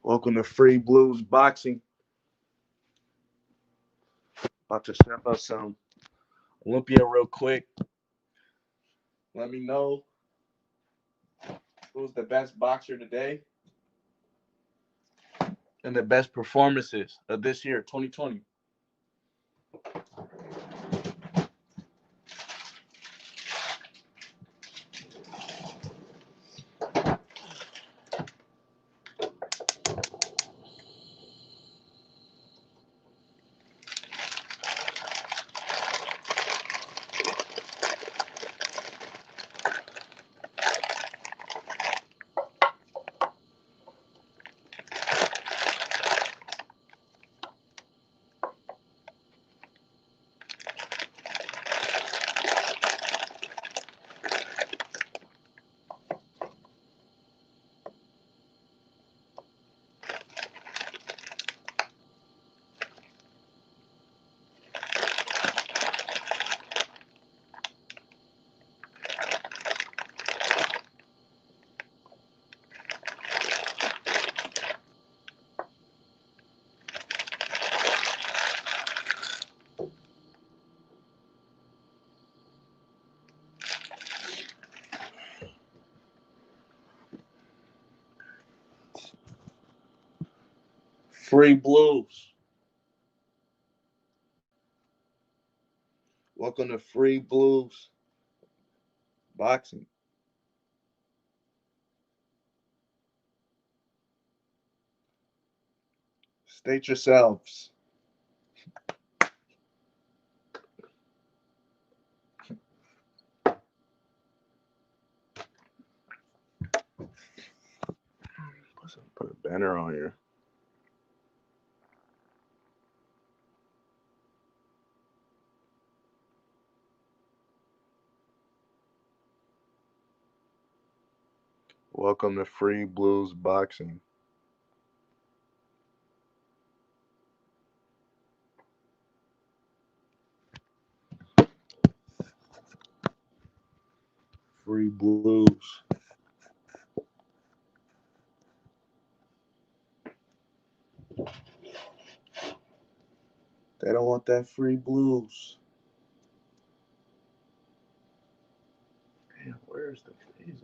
Welcome to Free Blues Boxing. About to step up some Olympia real quick. Let me know who's the best boxer today and the best performances of this year, 2020. Free Blues. Welcome to Free Blues Boxing. State yourselves. Put a banner on here. Welcome to Free Blues Boxing. Free Blues. They don't want that free blues. Damn, where's the phase?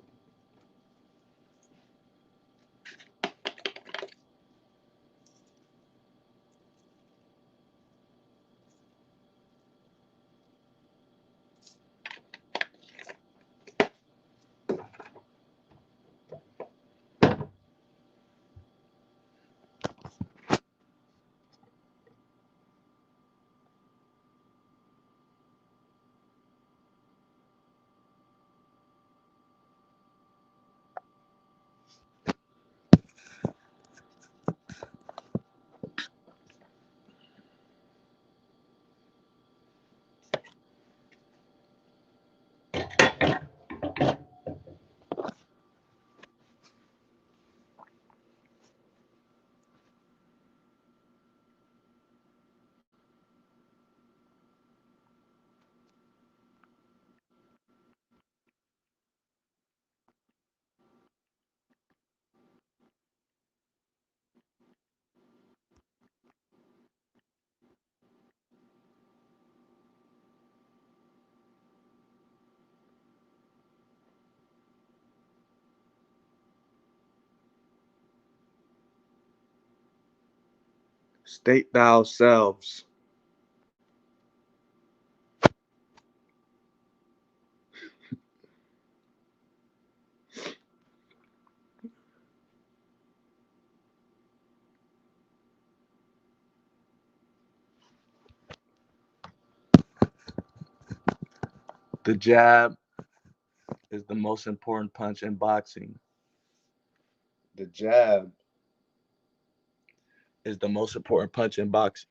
State thou selves. The jab is the most important punch in boxing. The jab is the most important punch in boxing.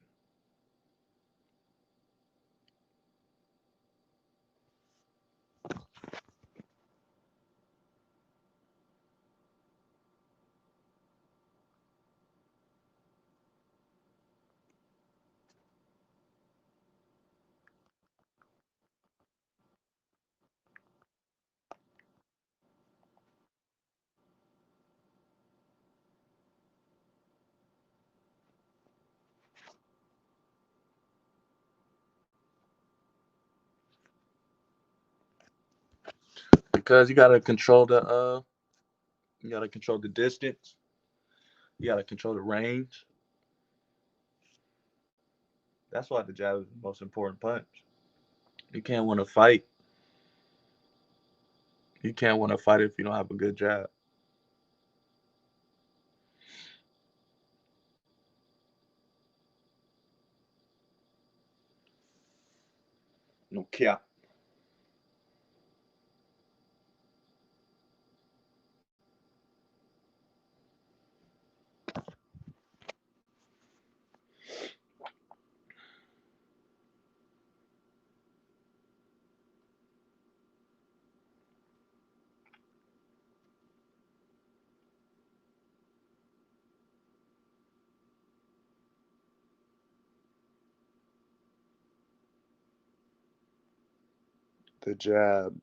Because you gotta control the distance, you gotta control the range. That's why the jab is the most important punch. You can't want to fight. You can't want to fight if you don't have a good jab. No cap. The jab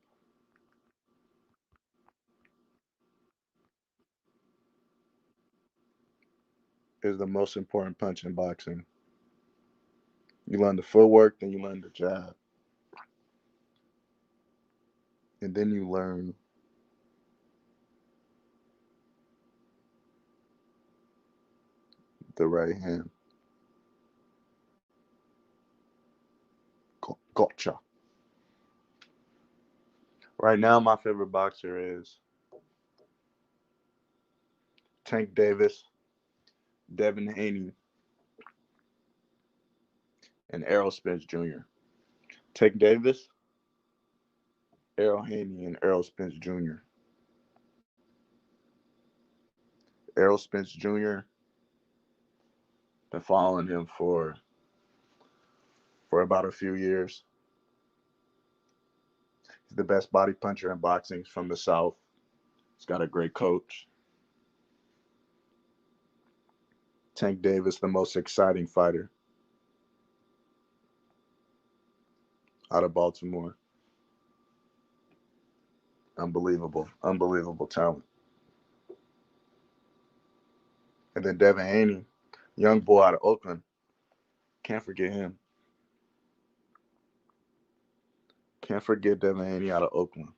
is the most important punch in boxing. You learn the footwork, then you learn the jab, and then you learn the right hand. Gotcha. Right now, my favorite boxer is Tank Davis, Devin Haney, and Errol Spence Jr. Tank Davis, Errol Haney, and Errol Spence Jr. Errol Spence Jr. been following him for about a few years. He's the best body puncher in boxing. He's from the South. He's got a great coach. Tank Davis, the most exciting fighter out of Baltimore. Unbelievable, unbelievable talent. And then Devin Haney, young boy out of Oakland. Can't forget him. Can't forget Devin Haney out of Oakland.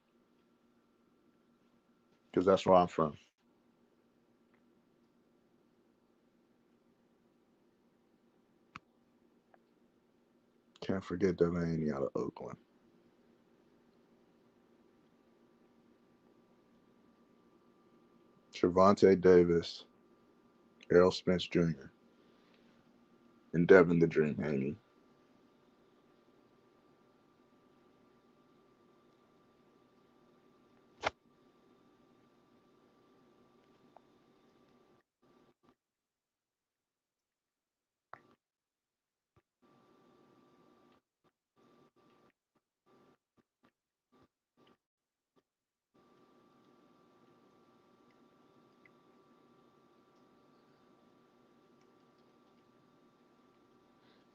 Because that's where I'm from. Can't forget Devin Haney out of Oakland. Gervonta Davis, Errol Spence Jr., and Devin the Dream Haney.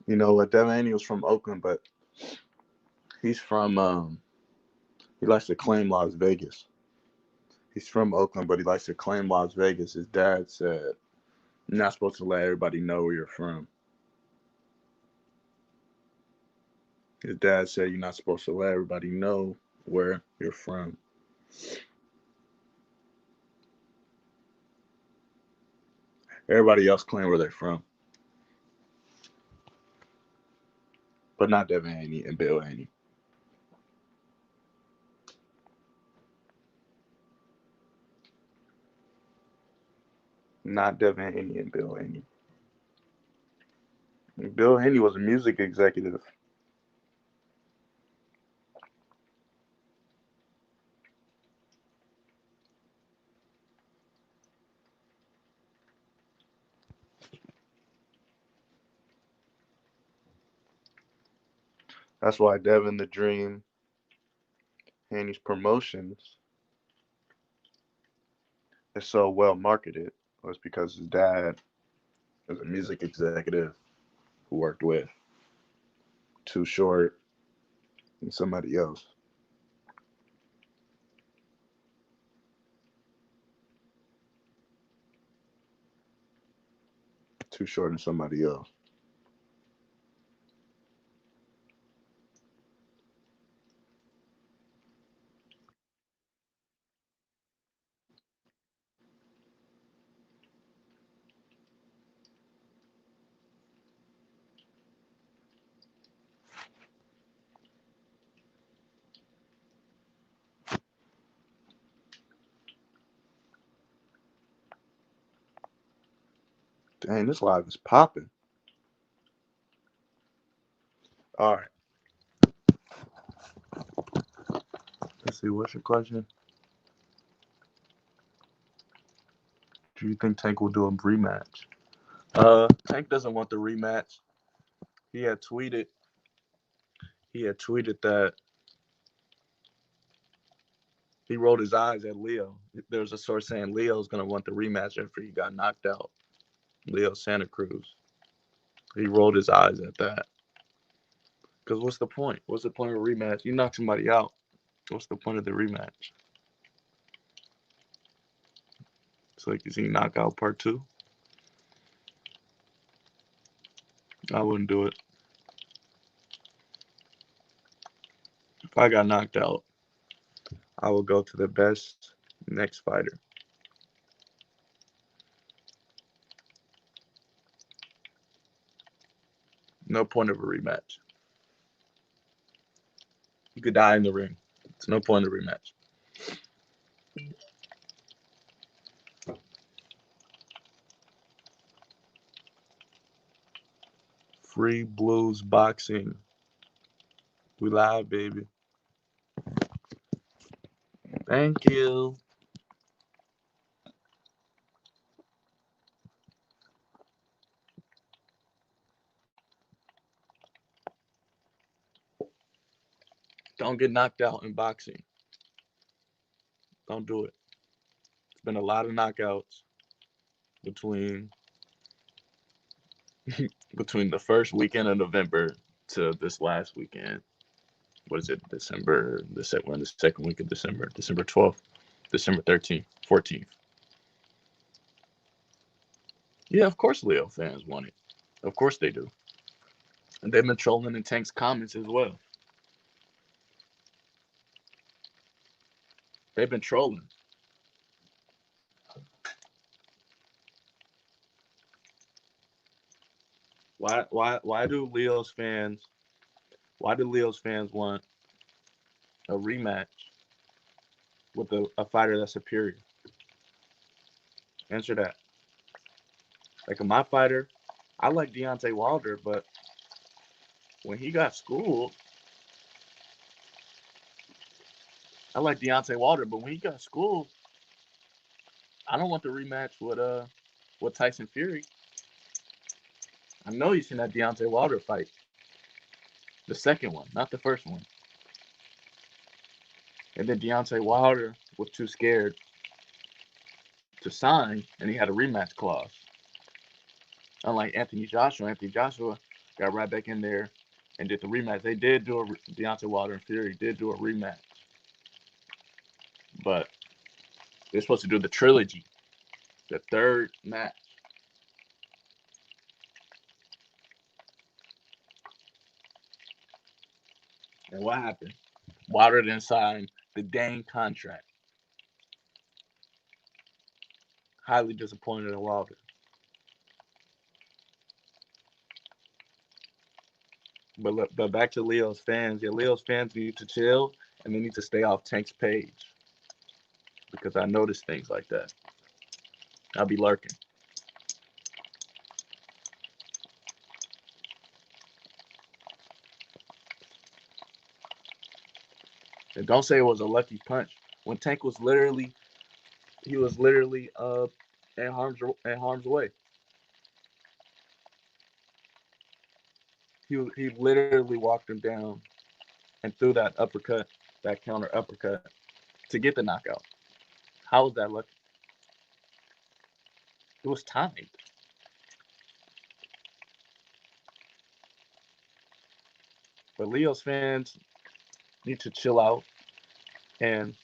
You know what? Devin Haney was from Oakland, but he's from, he likes to claim Las Vegas. He's from Oakland, but he likes to claim Las Vegas. His dad said, "You're not supposed to let everybody know where you're from." His dad said, "You're not supposed to let everybody know where you're from." Everybody else claim where they're from, but not Devin Haney and Bill Haney. Not Devin Haney and Bill Haney. Bill Haney was a music executive. That's why Devin the Dream, Haney's promotions is so well marketed. Was because his dad was a music executive who worked with Too Short and somebody else. Too Short and somebody else. Dang, this live is popping. All right. Let's see. What's your question? Do you think Tank will do a rematch? Tank doesn't want the rematch. He had tweeted. He had tweeted that he rolled his eyes at Leo. There's a source saying Leo's gonna want the rematch after he got knocked out. Leo Santa Cruz. He rolled his eyes at that. Because what's the point? What's the point of a rematch? You knock somebody out. What's the point of the rematch? It's like, is he knockout part 2? I wouldn't do it. If I got knocked out, I would go to the best next fighter. No point of a rematch. You could die in the ring. It's no point of a rematch. Free Blues Boxing. We live, baby. Thank you. Don't get knocked out in boxing. Don't do it. It's been a lot of knockouts between the first weekend of November to this last weekend. What is it? December. We're in the second week of December. December 12th, December 13th, 14th. Yeah, of course Leo fans want it. Of course they do. And they've been trolling in Tank's comments as well. They've been trolling. Why do Leo's fans want a rematch with a fighter that's superior? Answer that. Like my fighter, I like Deontay Wilder, but when he got schooled, I like Deontay Wilder, but when he got schooled, I don't want the rematch with Tyson Fury. I know you've seen that Deontay Wilder fight. The second one, not the first one. And then Deontay Wilder was too scared to sign, and he had a rematch clause. Unlike Anthony Joshua got right back in there and did the rematch. They did do Deontay Wilder and Fury did do a rematch. But they're supposed to do the trilogy, the third match. And what happened? Wilder didn't sign the dang contract. Highly disappointed in Wilder. But back to Leo's fans. Yeah, Leo's fans need to chill and they need to stay off Tank's page. Because I notice things like that. I'll be lurking. And don't say it was a lucky punch. When Tank was literally at harm's way. He literally walked him down and threw that uppercut, that counter uppercut to get the knockout. How was that lucky? It was timed. But Leo's fans need to chill out and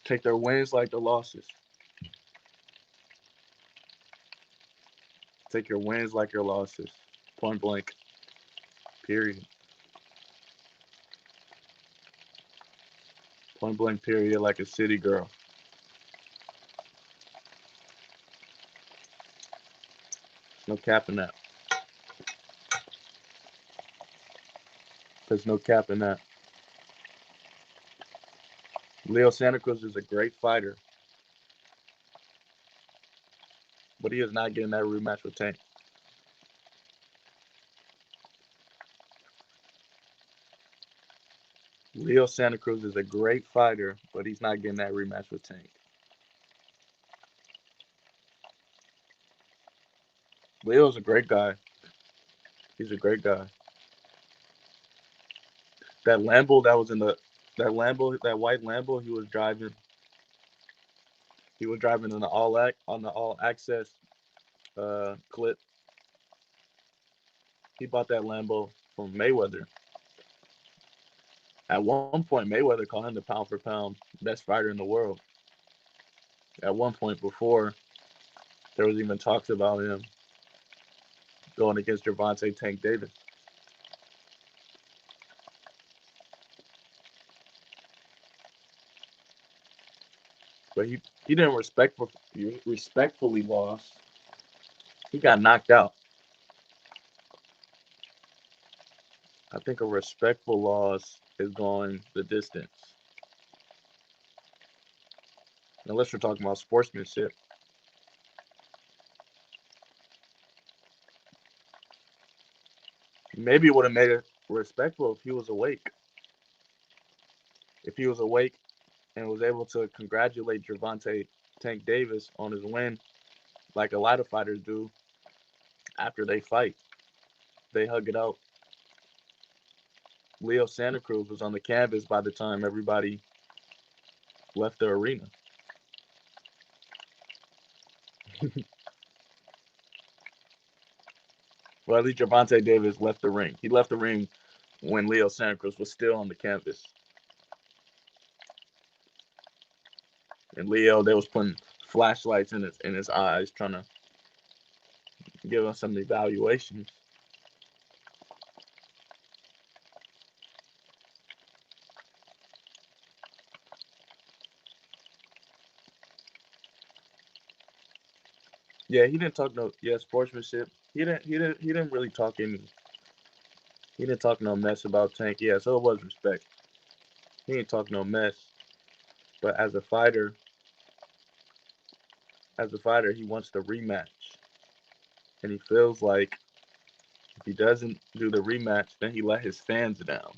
take their wins like their losses. Take your wins like your losses. Point blank. Period. Point blank period like a city girl. No cap in that. There's no cap in that. Leo Santa Cruz is a great fighter, but he is not getting that rematch with Tank. Leo Santa Cruz is a great fighter, but he's not getting that rematch with Tank. Leo's a great guy. He's a great guy. That Lambo that was in that white Lambo he was driving in the all access clip. He bought that Lambo from Mayweather. At one point, Mayweather called him the pound for pound best fighter in the world. At one point, before there was even talks about him going against Gervonta Tank Davis. But he didn't respectfully lost. He got knocked out. I think a respectful loss is going the distance. Unless we're talking about sportsmanship. Maybe it would have made it respectful if he was awake. If he was awake and was able to congratulate Gervonta Tank Davis on his win, like a lot of fighters do after they fight. They hug it out. Leo Santa Cruz was on the canvas by the time everybody left the arena. Well, at least Gervonta Davis left the ring. He left the ring when Leo Santa Cruz was still on the canvas. And Leo, they was putting flashlights in his eyes, trying to give him some evaluations. Yeah, he didn't talk no sportsmanship. He didn't really talk any. He didn't talk no mess about Tank. Yeah, so it was respect. He didn't talk no mess. But as a fighter, he wants the rematch, and he feels like if he doesn't do the rematch, then he let his fans down.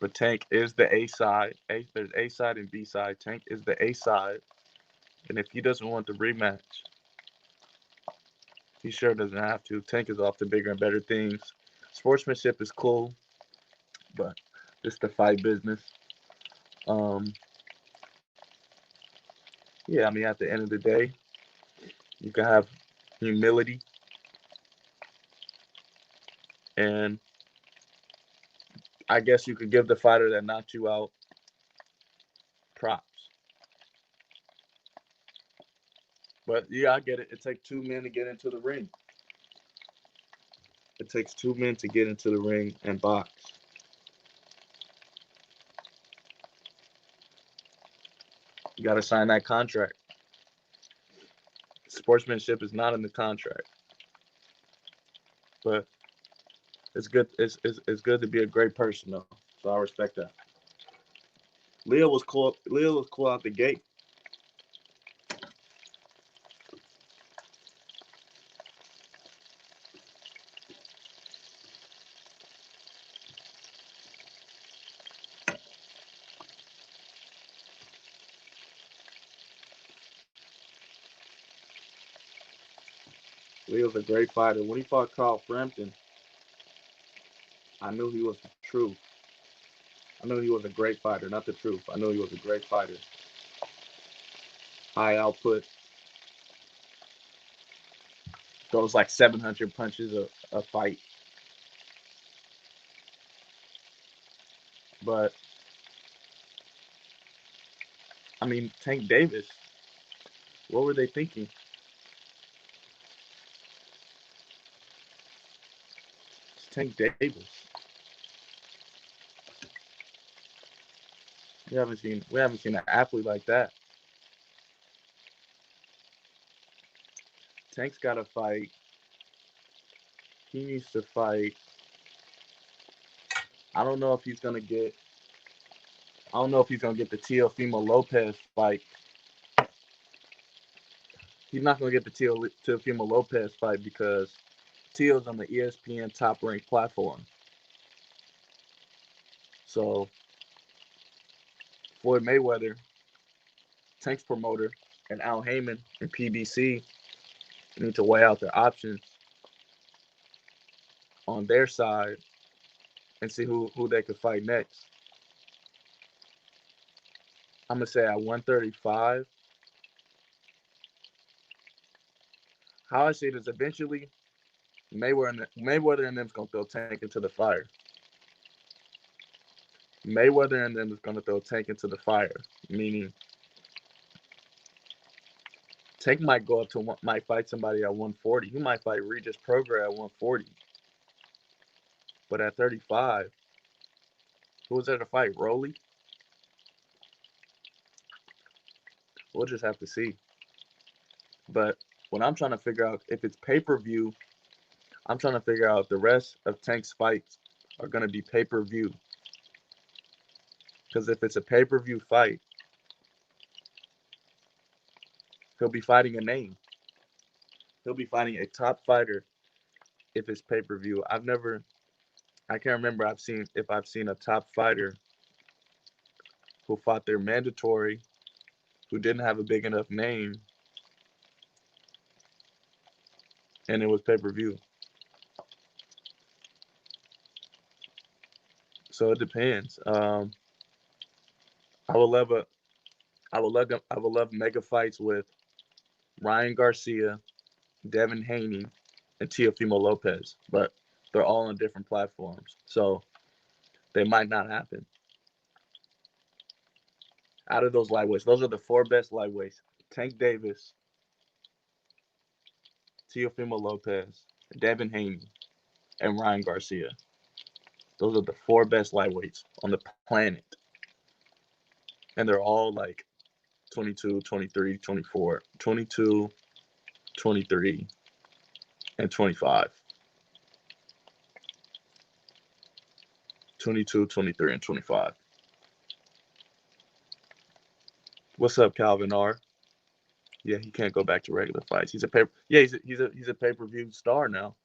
But Tank is the A side. There's A side and B side. Tank is the A side, and if he doesn't want the rematch, he sure doesn't have to. Tank is off to bigger and better things. Sportsmanship is cool, but it's the fight business. Um, yeah, I mean, at the end of the day, you can have humility and I guess you could give the fighter that knocked you out props. But yeah, I get it. It takes two men to get into the ring. It takes two men to get into the ring and box. You got to sign that contract. Sportsmanship is not in the contract, but it's good. It's good to be a great person though. So I respect that. Leo was cool. Leo was cool out the gate. Leo's a great fighter. When he fought Carl Frampton, I knew he was the truth. I knew he was a great fighter, not the truth. I knew he was a great fighter. High output, throws like 700 punches a fight. But I mean, Tank Davis, what were they thinking? It's Tank Davis. We haven't seen an athlete like that. Tank's got to fight. He needs to fight. I don't know if he's gonna get. I don't know if he's gonna get the Teofimo Lopez fight He's not gonna get the Teofimo Lopez fight because Teo's on the ESPN top ranked platform. So Floyd Mayweather, Tank's promoter, and Al Heyman and PBC need to weigh out their options on their side and see who they could fight next. I'm gonna say at 135. How I see it is eventually Mayweather and them's gonna throw Tank into the fire. Mayweather and them is gonna throw Tank into the fire, meaning Tank might go up to might fight somebody at 140. He might fight Regis Prograis at 140. But at 35, who was there to fight? Rolly? We'll just have to see. But when I'm trying to figure out if it's pay-per-view, I'm trying to figure out if the rest of Tank's fights are going to be pay-per-view. Because if it's a pay-per-view fight, he'll be fighting a name. He'll be fighting a top fighter if it's pay-per-view. I can't remember if I've seen a top fighter who fought their mandatory, who didn't have a big enough name, and it was pay-per-view. So it depends. I would love mega fights with Ryan Garcia, Devin Haney, and Teofimo Lopez, but they're all on different platforms, so they might not happen. Out of those lightweights, those are the four best lightweights: Tank Davis, Teofimo Lopez, Devin Haney, and Ryan Garcia. Those are the four best lightweights on the planet. And they're all like 22, 23, 24, 22, 23, and 25. 22, 23, and 25. What's up, Calvin R? Yeah, he can't go back to regular fights. He's a pay-per-view star now.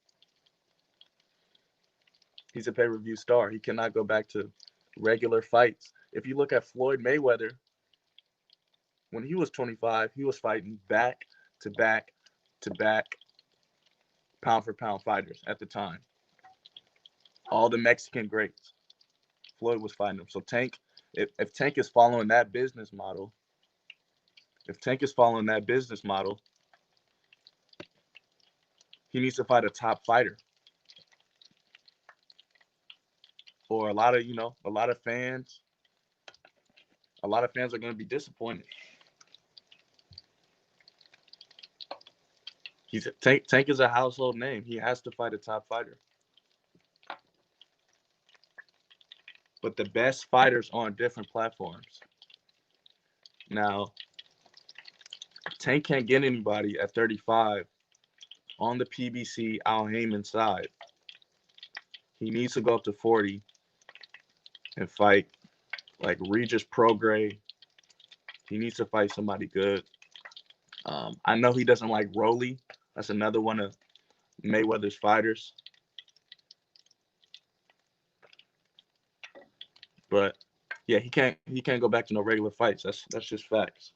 He's a pay-per-view star. He cannot go back to regular fights. If you look at Floyd Mayweather, when he was 25, he was fighting back to back to back pound for pound fighters at the time. All the Mexican greats. Floyd was fighting them. So Tank, if Tank is following that business model, he needs to fight a top fighter. Or a lot of fans are going to be disappointed. Tank is a household name. He has to fight a top fighter. But the best fighters are on different platforms. Now, Tank can't get anybody at 35 on the PBC Al Heyman side. He needs to go up to 40 and fight like Regis Prograis. He needs to fight somebody good. I know he doesn't like Rolly. That's another one of Mayweather's fighters. But yeah, he can't go back to no regular fights. That's just facts.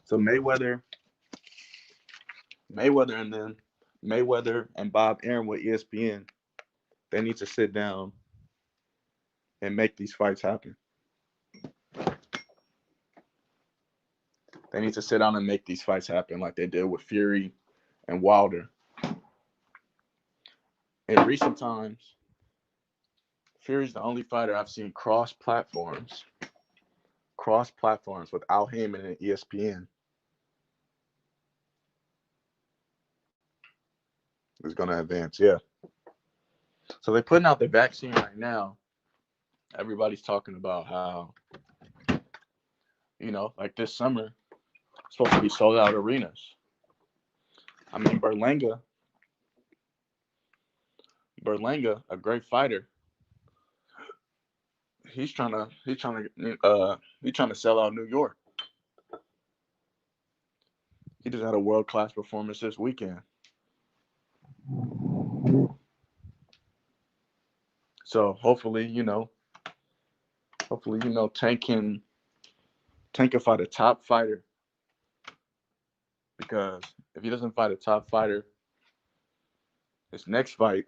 So Mayweather and Bob Arum with ESPN, they need to sit down and make these fights happen. They need to sit down and make these fights happen like they did with Fury and Wilder. In recent times, Fury's the only fighter I've seen cross platforms with Al Heyman and ESPN. Is going to advance, yeah. So they're putting out the vaccine right now. Everybody's talking about how, like this summer, it's supposed to be sold out arenas. I mean, Berlanga, a great fighter. He's trying to sell out New York. He just had a world class performance this weekend. So hopefully, Tank can fight a top fighter, because if he doesn't fight a top fighter, his next fight,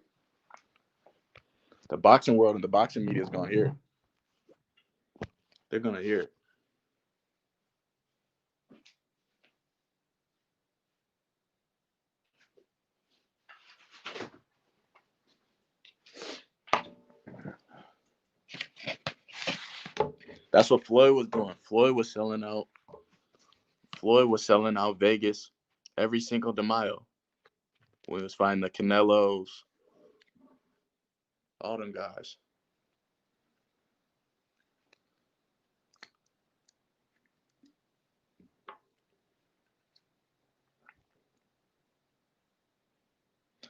the boxing world and the boxing media is gonna hear it. They're gonna hear it. That's what Floyd was doing. Floyd was selling out. Floyd was selling out Vegas every single de Mayo when he was fighting the Canelos, all them guys.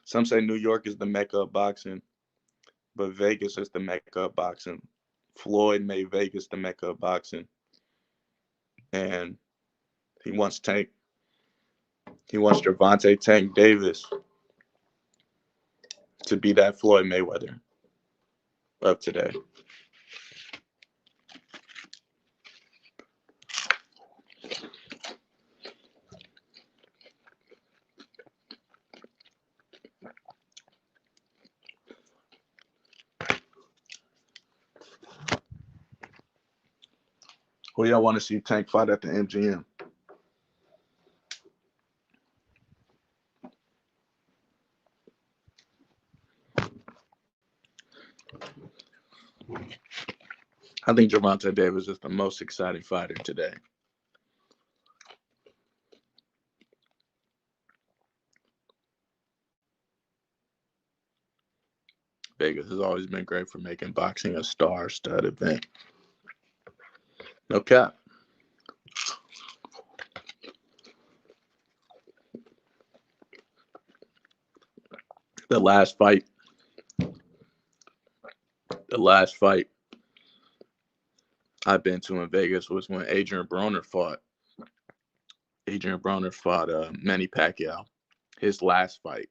Some say New York is the mecca of boxing, but Vegas is the mecca of boxing. Floyd made Vegas the mecca of boxing, and he wants Tank. He wants Gervonta Tank Davis to be that Floyd Mayweather of today. Who y'all want to see Tank fight at the MGM? I think Gervonta Davis is the most exciting fighter today. Vegas has always been great for making boxing a star-stud event. No cap. The last fight I've been to in Vegas was when Adrian Broner fought. Manny Pacquiao. His last fight,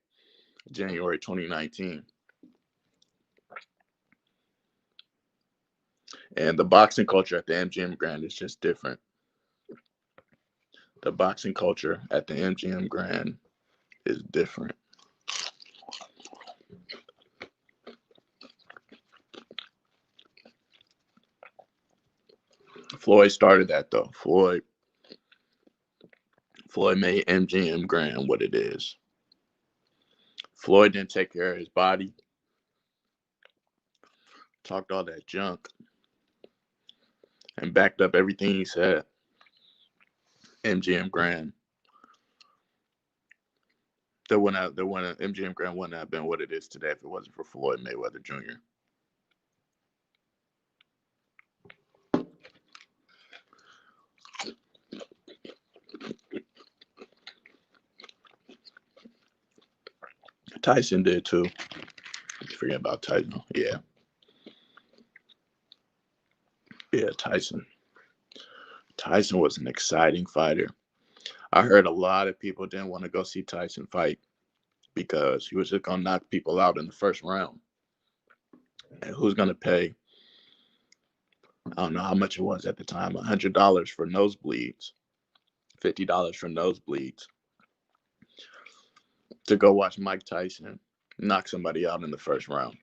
January 2019. And the boxing culture at the MGM Grand is just different. The boxing culture at the MGM Grand is different. Floyd started that though. Floyd made MGM Grand what it is. Floyd didn't take care of his body, talked all that junk, and backed up everything he said. MGM Grand. MGM Grand wouldn't have been what it is today if it wasn't for Floyd Mayweather Jr. Tyson did too. Forget about Tyson. Yeah, Tyson. Tyson was an exciting fighter. I heard a lot of people didn't want to go see Tyson fight because he was just going to knock people out in the first round. And who's going to pay? I don't know how much it was at the time, $100 for nosebleeds, $50 for nosebleeds to go watch Mike Tyson knock somebody out in the first round.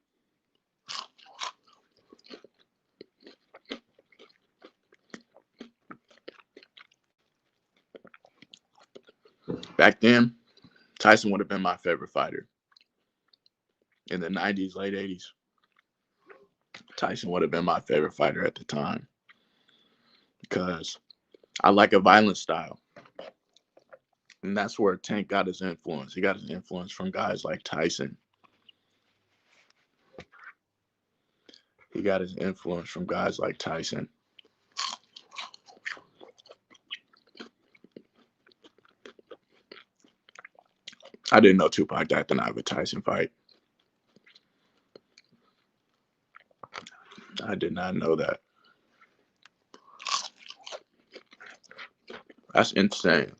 Back then, Tyson would have been my favorite fighter. In the 90s, late 80s, Tyson would have been my favorite fighter at the time because I like a violent style. And that's where Tank got his influence. He got his influence from guys like Tyson. He got his influence from guys like Tyson. I didn't know Tupac died the night of a Tyson fight. I did not know that. That's insane.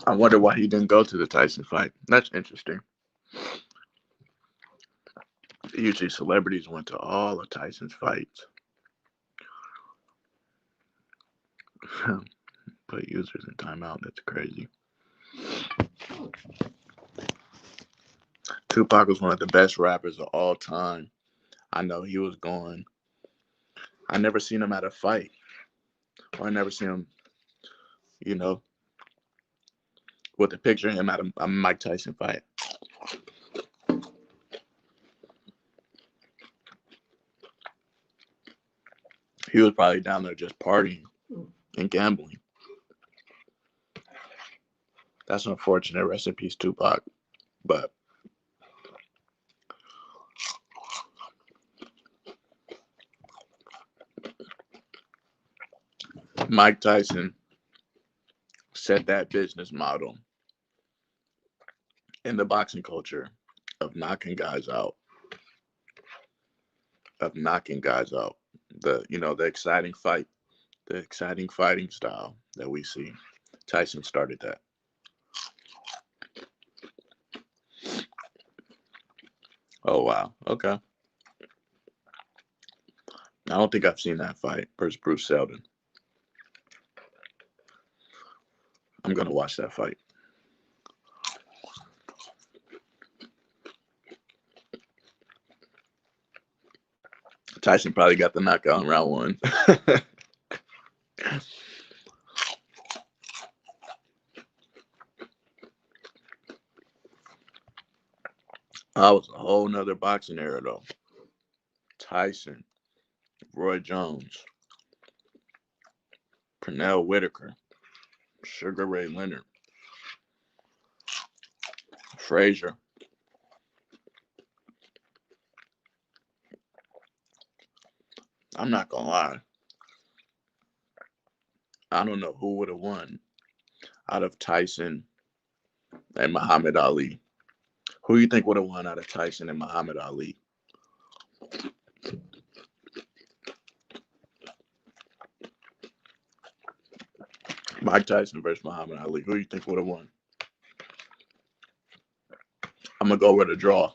I wonder why he didn't go to the Tyson fight. That's interesting. Usually celebrities went to all of Tyson's fights. Put users in timeout. That's crazy. Tupac was one of the best rappers of all time. I know he was going. I never seen him at a fight. Or I never seen him, you know, with a picture of him at a Mike Tyson fight. He was probably down there just partying and gambling. That's unfortunate. Rest in peace, Tupac. But Mike Tyson set that business model in the boxing culture of knocking guys out. The exciting fight, the exciting fighting style that we see. Tyson started that. Oh wow. Okay. I don't think I've seen that fight versus Bruce Seldon. I'm gonna watch that fight. Tyson probably got the knockout in round one. I was a whole nother boxing era though. Tyson, Roy Jones, Pernell Whitaker, Sugar Ray Leonard, Frazier. I'm not gonna lie. I don't know who would have won out of Tyson and Muhammad Ali. Who do you think would have won out of Tyson and Muhammad Ali? Mike Tyson versus Muhammad Ali. Who do you think would have won? I'm gonna go with a draw.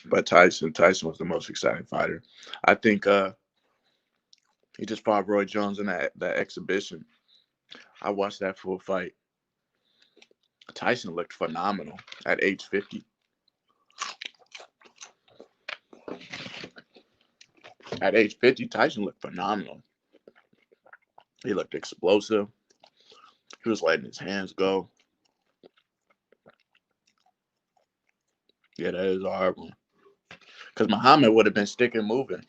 But Tyson was the most exciting fighter. I think he just fought Roy Jones in that exhibition. I watched that full fight. Tyson looked phenomenal at age 50. At age 50, Tyson looked phenomenal. He looked explosive. He was letting his hands go. Yeah, that is a hard one. Because Muhammad would have been sticking moving.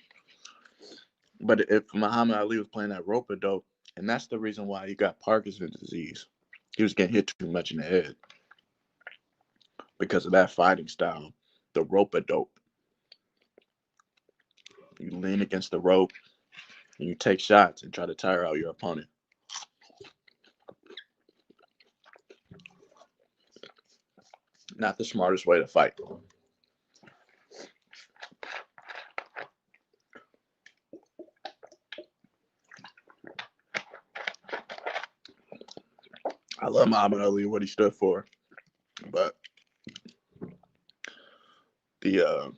But if Muhammad Ali was playing that rope-a-dope, and that's the reason why he got Parkinson's disease. He was getting hit too much in the head. Because of that fighting style, the rope-a-dope. You lean against the rope, and you take shots and try to tire out your opponent. Not the smartest way to fight. I love Muhammad Ali, what he stood for. But the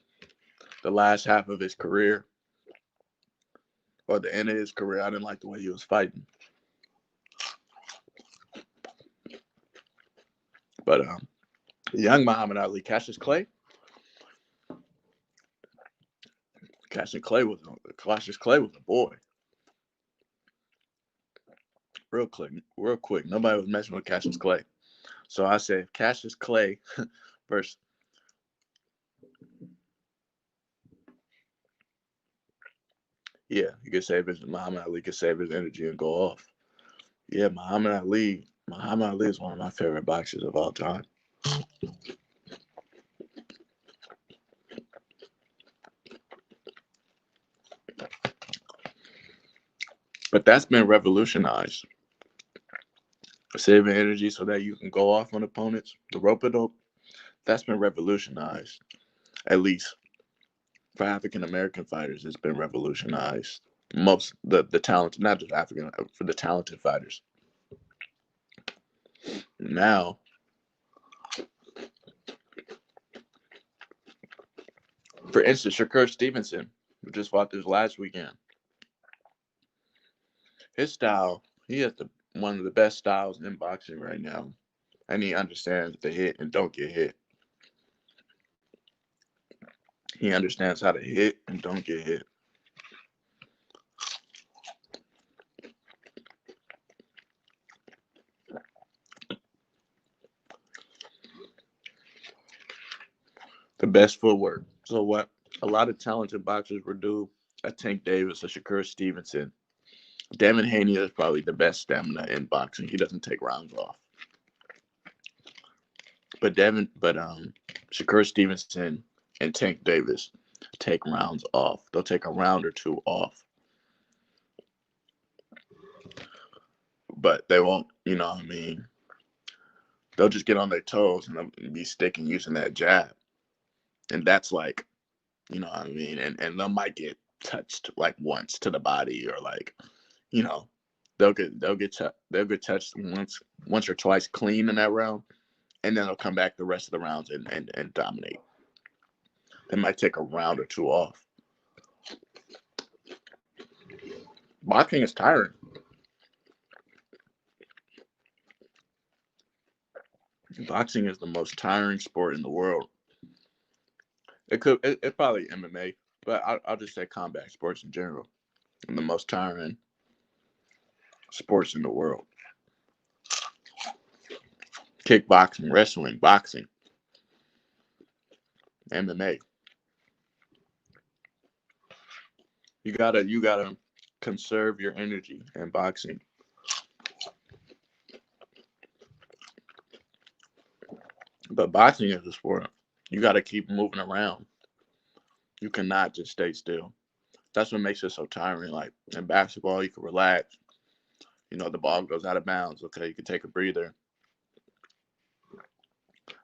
last half of his career, or the end of his career, I didn't like the way he was fighting. But young Muhammad Ali, Cassius Clay. Cassius Clay was a boy. Real quick. Nobody was messing with Cassius Clay. So I said Cassius Clay versus he could save Muhammad Ali could save his energy and go off. Yeah, Muhammad Ali is one of my favorite boxers of all time. But that's been revolutionized. Saving energy so that you can go off on opponents. The rope-a-dope, That's been revolutionized. At least for African American fighters, it's been revolutionized. Most the talented, not just African, for the talented fighters. Now, for instance, Shakur Stevenson, who just fought this last weekend, his style, he has one of the best styles in boxing right now, and he understands the hit and don't get hit. He understands how to hit and don't get hit. The best footwork. So what a lot of talented boxers would do, a Tank Davis, a Shakur Stevenson. Devin Haney is probably the best stamina in boxing. He doesn't take rounds off. But Shakur Stevenson and Tank Davis take rounds off. They'll take a round or two off. But they won't, you know what I mean? They'll just get on their toes and they'll be sticking using that jab. And that's like, you know what I mean? And they might get touched like once to the body, or like, you know, they'll get touched once or twice clean in that round, and then they'll come back the rest of the rounds and dominate. They might take a round or two off. Boxing is tiring. Boxing is the most tiring sport in the world. It's probably MMA, but I'll just say combat sports in general. And the most tiring sports in the world. Kickboxing, wrestling, boxing, MMA. You gotta conserve your energy in boxing. But boxing is a sport. You gotta keep moving around. You cannot just stay still. That's what makes it so tiring. Like in basketball, you can relax. You know, the ball goes out of bounds. Okay, you can take a breather.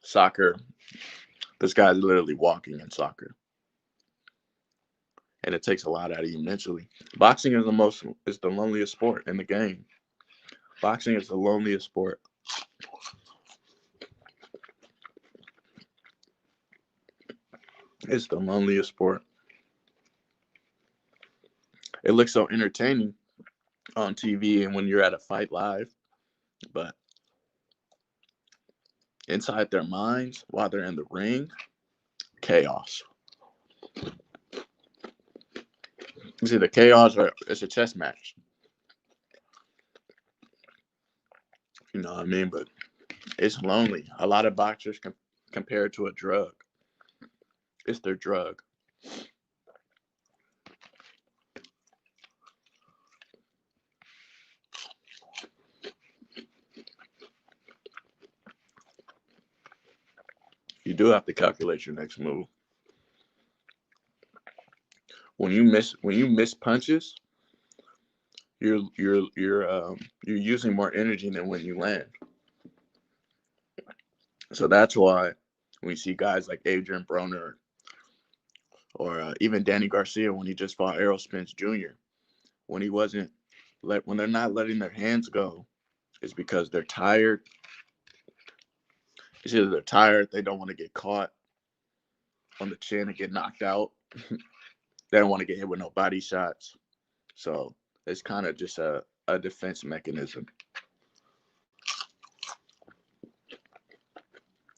Soccer, this guy's literally walking in soccer. And it takes a lot out of you mentally. Boxing is the loneliest sport in the game. Boxing is the loneliest sport. It's the loneliest sport. It looks so entertaining on TV and when you're at a fight live, but inside their minds, while they're in the ring, chaos. It's either chaos or it's a chess match. You know what I mean? But it's lonely. A lot of boxers compare it to a drug. It's their drug. You do have to calculate your next move. When you miss punches, you're using more energy than when you land. So that's why when you see guys like Adrian Broner or even Danny Garcia when he just fought Errol Spence Jr., when they're not letting their hands go, it's because they're tired. It's either they're tired, they don't want to get caught on the chin and get knocked out. They don't want to get hit with no body shots. So it's kind of just a defense mechanism.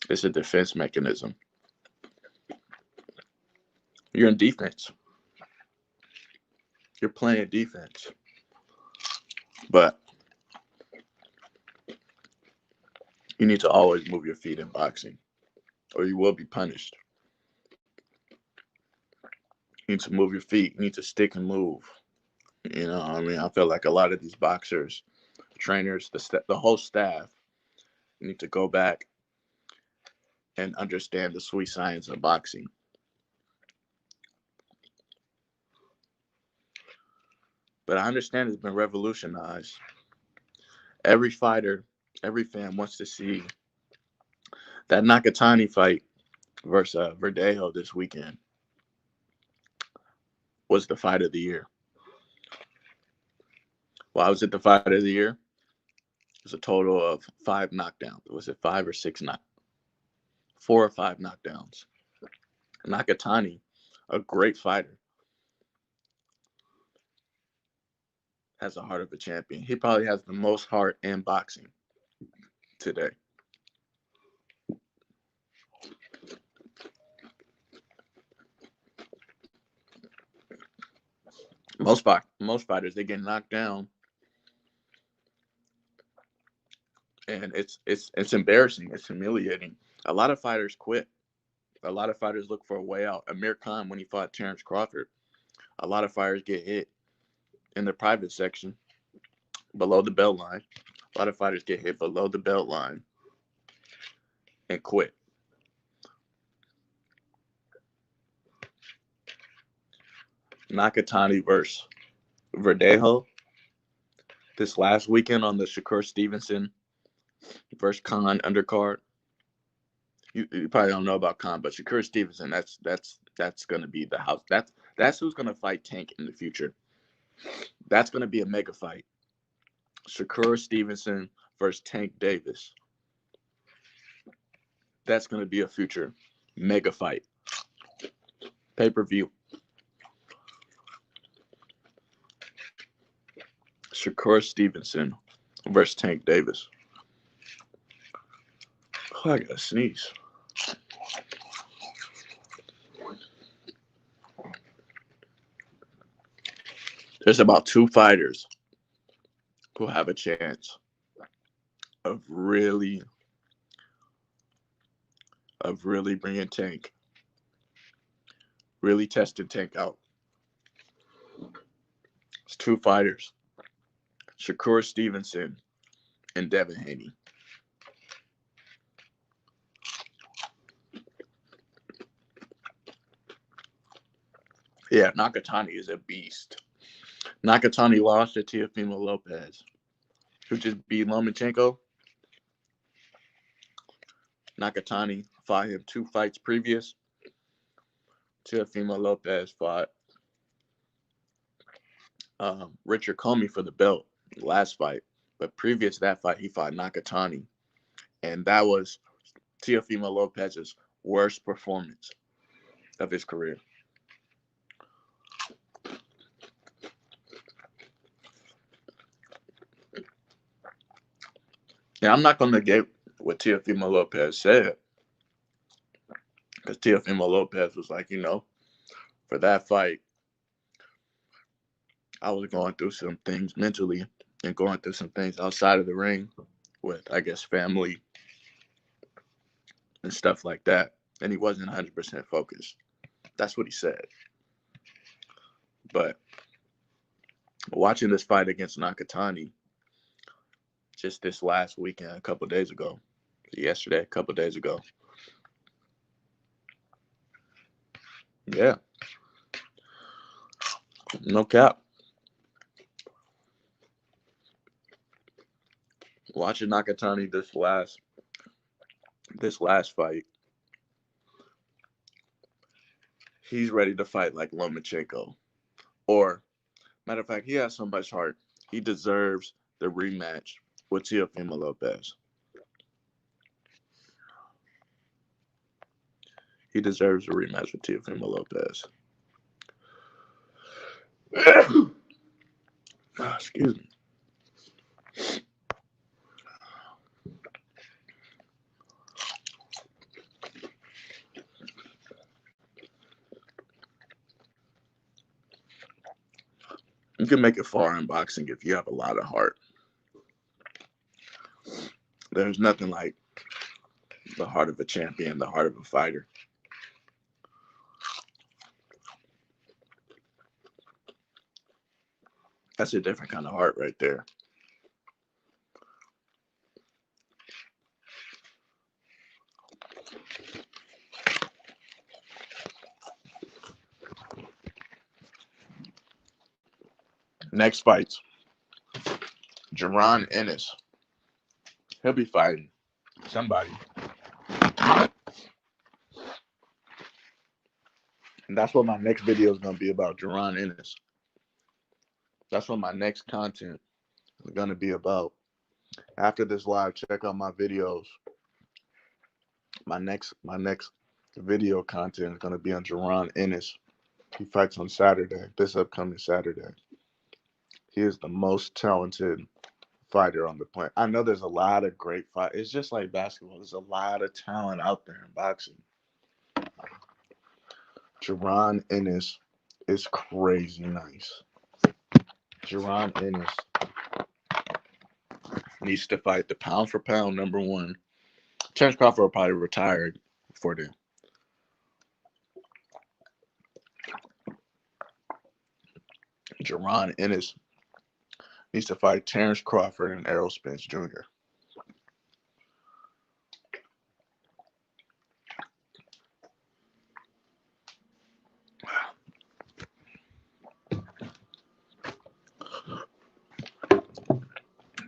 It's a defense mechanism. You're in defense. You're playing defense. But you need to always move your feet in boxing, or you will be punished. You need to move your feet. You need to stick and move. You know, I mean, I feel like a lot of these boxers, trainers, the whole staff need to go back and understand the sweet science of boxing. But I understand it's been revolutionized. Every fighter, every fan wants to see that Nakatani fight versus Verdejo this weekend was the fight of the year. Why was it the fight of the year? It was a total of 5 knockdowns. Was it 5 or 6 4 or 5 knockdowns. Nakatani, a great fighter, has the heart of a champion. He probably has the most heart in boxing today. Most fighters, they get knocked down, and it's embarrassing. It's humiliating. A lot of fighters quit. A lot of fighters look for a way out. Amir Khan, when he fought Terrence Crawford, a lot of fighters get hit in the private section below the belt line. A lot of fighters get hit below the belt line and quit. Nakatani versus Verdejo this last weekend on the Shakur Stevenson versus Khan undercard. You probably don't know about Khan, but Shakur Stevenson, that's going to be the house. That's who's going to fight Tank in the future. That's going to be a mega fight. Shakur Stevenson versus Tank Davis. That's going to be a future mega fight. Pay-per-view. Shakur Stevenson versus Tank Davis. Oh, I gotta sneeze. There's about 2 fighters who have a chance of really bringing Tank, really testing Tank out. It's 2 fighters, Shakur Stevenson and Devin Haney. Yeah, Nakatani is a beast. Nakatani lost to Teofimo Lopez, who just beat Lomachenko. Nakatani fought him 2 fights previous. Teofimo Lopez fought Richard Comey for the belt last fight. But previous to that fight, he fought Nakatani. And that was Teofimo Lopez's worst performance of his career. Yeah, I'm not going to negate what Teofimo Lopez said. Because Teofimo Lopez was like, for that fight, I was going through some things mentally and going through some things outside of the ring with, I guess, family and stuff like that. And he wasn't 100% focused. That's what he said. But watching this fight against Nakatani just this last weekend, a couple days ago, yeah, no cap. Watching Nakatani this last fight, he's ready to fight like Lomachenko. Or, matter of fact, he has so much heart. He deserves the rematch with Teofimo Lopez. He deserves a rematch with Teofimo Lopez. Excuse me. You can make it far in boxing if you have a lot of heart. There's nothing like the heart of a champion, the heart of a fighter. That's a different kind of heart right there. Next fights. Jaron Ennis. He'll be fighting somebody. And that's what my next video is gonna be about, Jaron Ennis. That's what my next content is gonna be about. After this live, check out my videos. My next video content is gonna be on Jaron Ennis. He fights on Saturday, this upcoming Saturday. He is the most talented fighter on the planet. I know there's a lot of great fight. It's just like basketball. There's a lot of talent out there in boxing. Jaron Ennis is crazy nice. Jaron Ennis needs to fight the pound for pound number one. Terence Crawford will probably retire before then. Jaron Ennis needs to fight Terence Crawford and Errol Spence Jr.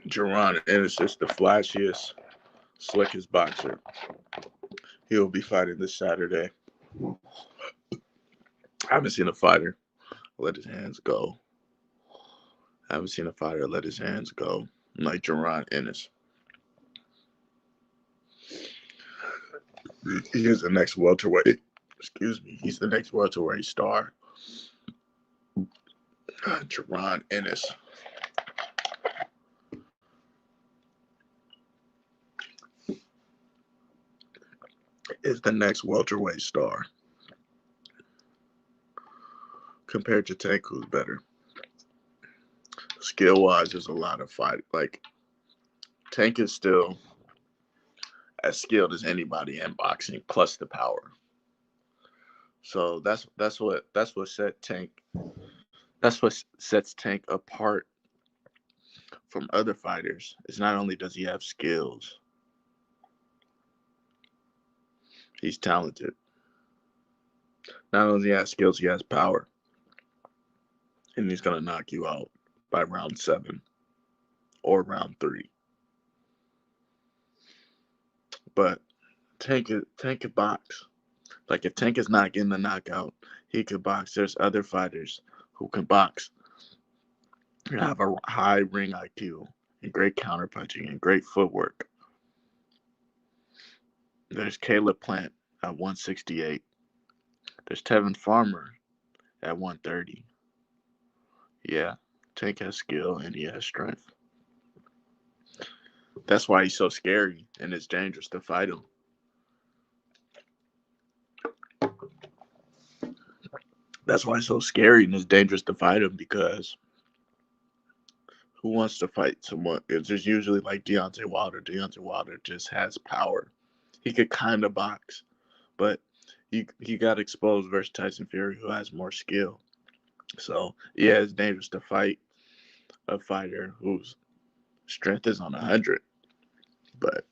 Jaron Ennis is the flashiest, slickest boxer. He will be fighting this Saturday. I haven't seen a fighter let his hands go. I haven't seen a fighter let his hands go like Jaron Ennis. He is the next welterweight. Excuse me. He's the next welterweight star. Jaron Ennis. Is the next welterweight star. Compared to Tank, who's better. Skill-wise, there's a lot of fight. Like, Tank is still as skilled as anybody in boxing, plus the power. So that's what set Tank. That's what sets Tank apart from other fighters. Is not only does he have skills, he's talented. Not only does he have skills, he has power, and he's gonna knock you out by round 7 or round 3. But Tank could box. Like, if Tank is not getting the knockout, he could box. There's other fighters who can box and have a high ring IQ and great counterpunching and great footwork. There's Caleb Plant at 168. There's Tevin Farmer at 130. Yeah, Tank has skill and he has strength. That's why he's so scary and it's dangerous to fight him. That's why it's so scary and it's dangerous to fight him, because who wants to fight someone? It's just usually like Deontay Wilder. Deontay Wilder just has power. He could kind of box, but he got exposed versus Tyson Fury, who has more skill. So, yeah, it's dangerous to fight a fighter whose strength is on 100. But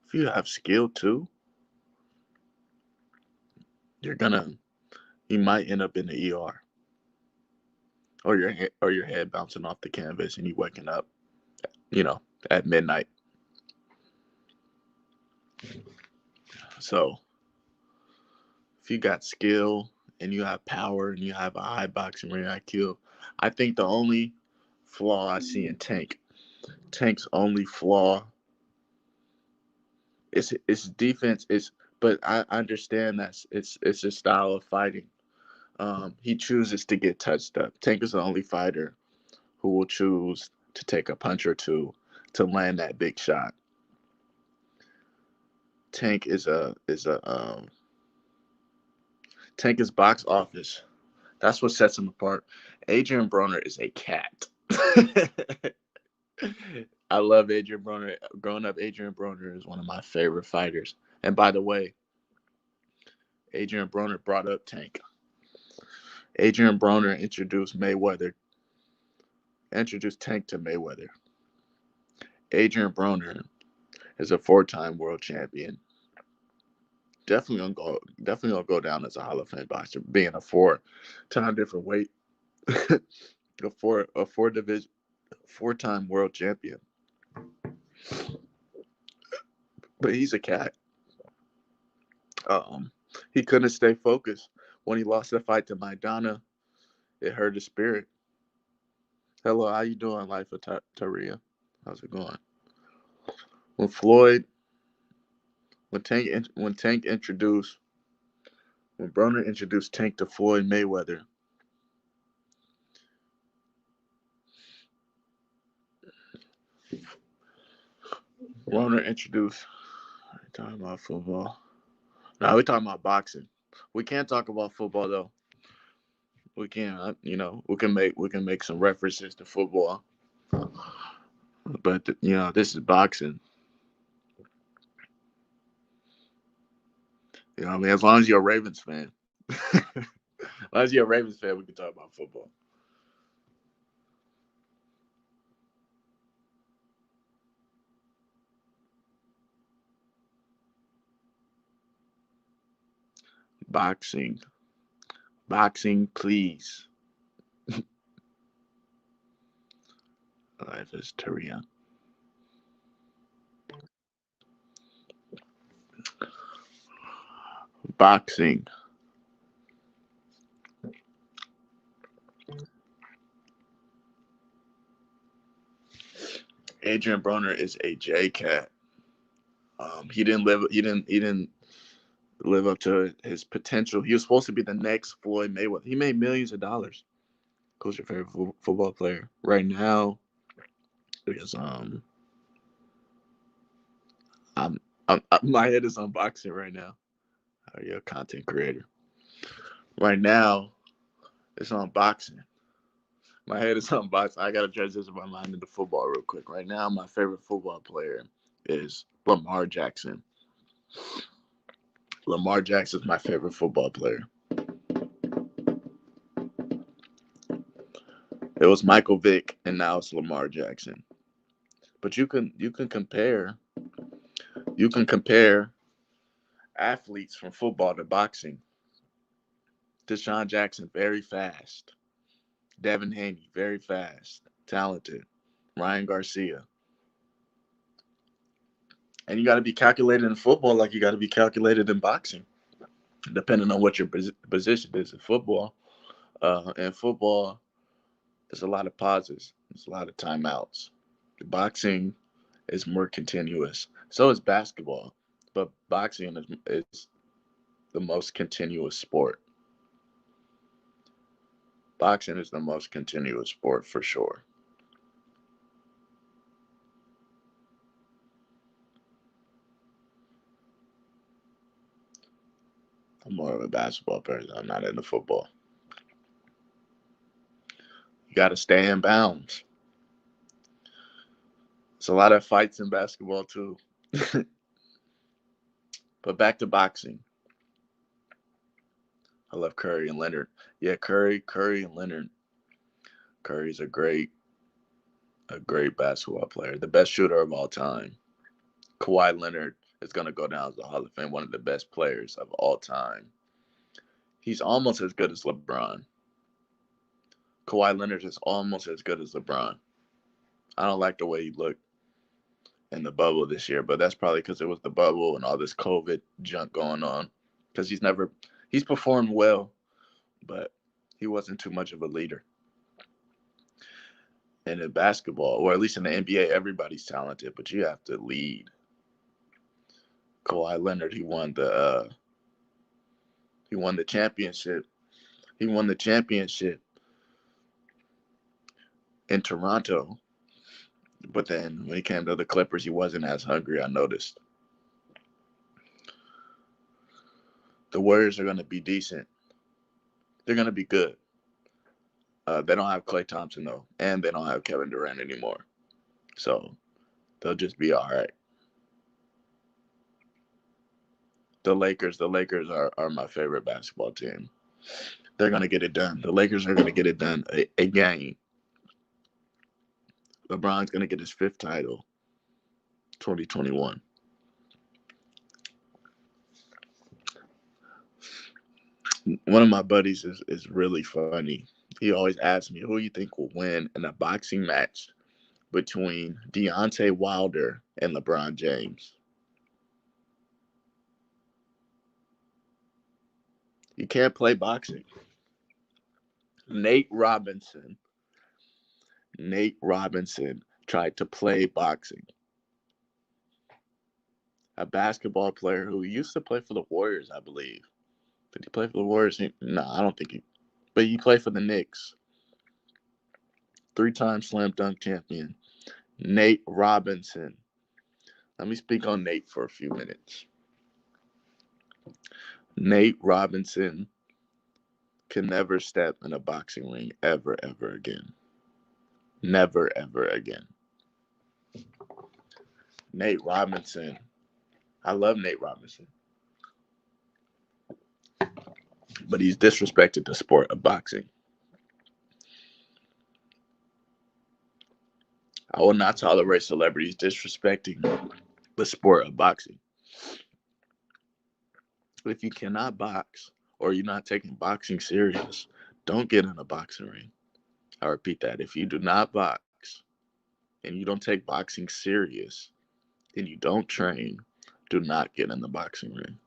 if you have skill too, you might end up in the ER. Or your head bouncing off the canvas and you waking up, at midnight. So, if you got skill and you have power and you have a high boxing ring IQ, I think the only flaw I see in Tank's only flaw is defense. But I understand that it's a style of fighting. He chooses to get touched up. Tank is the only fighter who will choose to take a punch or two to land that big shot. Tank is Tank is box office. That's what sets him apart. Adrian Broner is a cat. I love Adrian Broner. Growing up, Adrian Broner is one of my favorite fighters. And by the way, Adrian Broner brought up Tank. Adrian Broner introduced Tank to Mayweather. Adrian Broner is a 4-time world champion. Definitely gonna go down as a Hall of Fame boxer, being a 4-time different weight, a 4-time world champion. But he's a cat. He couldn't stay focused When he lost the fight to Maidana, it hurt his spirit. Hello, how you doing, Life of Taria? How's it going? When Floyd, when Tank introduced, when Broner introduced Tank to Floyd Mayweather, Broner introduced. Talking about football. No, we're talking about boxing. We can't talk about football though. We can, we can make some references to football, but this is boxing. I mean, as long as you're a Ravens fan, as long as you're a Ravens fan, we can talk about football. Boxing, boxing, please. Life is Tyrion. Boxing. Adrian Broner is a J cat. He didn't live. He didn't live up to his potential. He was supposed to be the next Floyd Mayweather. He made millions of dollars. Who's your favorite football player right now? Because my head is on boxing right now. Are you a content creator? Right now, it's on boxing. My head is on boxing. I gotta transition my mind into football real quick. Right now, my favorite football player is Lamar Jackson. Lamar Jackson is my favorite football player. It was Michael Vick, and now it's Lamar Jackson. But you can compare athletes from football to boxing. Deshaun Jackson, very fast. Devin Haney, very fast, talented. Ryan Garcia. And you got to be calculated in football like you got to be calculated in boxing, depending on what your position is in football. In football, there's a lot of pauses, there's a lot of timeouts. Boxing is more continuous. So is basketball, but boxing is the most continuous sport. Boxing is the most continuous sport for sure. I'm more of a basketball person. I'm not into football. You got to stay in bounds. It's a lot of fights in basketball too. But back to boxing. I love Curry and Leonard. Yeah, Curry and Leonard. Curry's a great basketball player, the best shooter of all time. Kawhi Leonard is gonna go down as the Hall of Fame, one of the best players of all time. He's almost as good as LeBron. Kawhi Leonard is almost as good as LeBron. I don't like the way he looked in the bubble this year, but that's probably because it was the bubble and all this COVID junk going on. Because he's performed well, but he wasn't too much of a leader. And in basketball, or at least in the NBA, everybody's talented, but you have to lead. Kawhi Leonard, he won the championship. He won the championship in Toronto, but then when he came to the Clippers, he wasn't as hungry. I noticed. The Warriors are going to be decent. They're going to be good. They don't have Klay Thompson though, and they don't have Kevin Durant anymore, so they'll just be all right. The Lakers are my favorite basketball team. They're gonna get it done. The Lakers are gonna get it done again. LeBron's gonna get his fifth title, 2021. One of my buddies is really funny. He always asks me, who you think will win in a boxing match between Deontay Wilder and LeBron James? You can't play boxing. Nate Robinson. Nate Robinson tried to play boxing. A basketball player who used to play for the Warriors, I believe. Did he play for the Warriors? No, I don't think he. But he played for the Knicks. 3-time slam dunk champion. Nate Robinson. Let me speak on Nate for a few minutes. Nate Robinson can never step in a boxing ring ever, ever again. Never, ever again. Nate Robinson. I love Nate Robinson. But he's disrespected the sport of boxing. I will not tolerate celebrities disrespecting the sport of boxing. If you cannot box or you're not taking boxing serious, don't get in a boxing ring. I repeat that. If you do not box and you don't take boxing serious and you don't train, do not get in the boxing ring.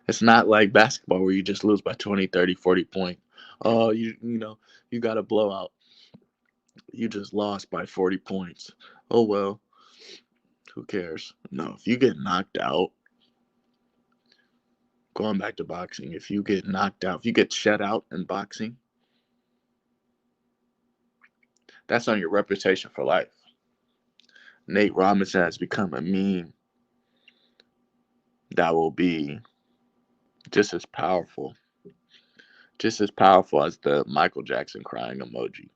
It's not like basketball where you just lose by 20, 30, 40 points. Oh, you got a blowout. You just lost by 40 points. Oh, well, who cares? No, if you get knocked out, going back to boxing, if you get knocked out, if you get shut out in boxing, that's on your reputation for life. Nate Robinson has become a meme that will be just as powerful as the Michael Jackson crying emoji.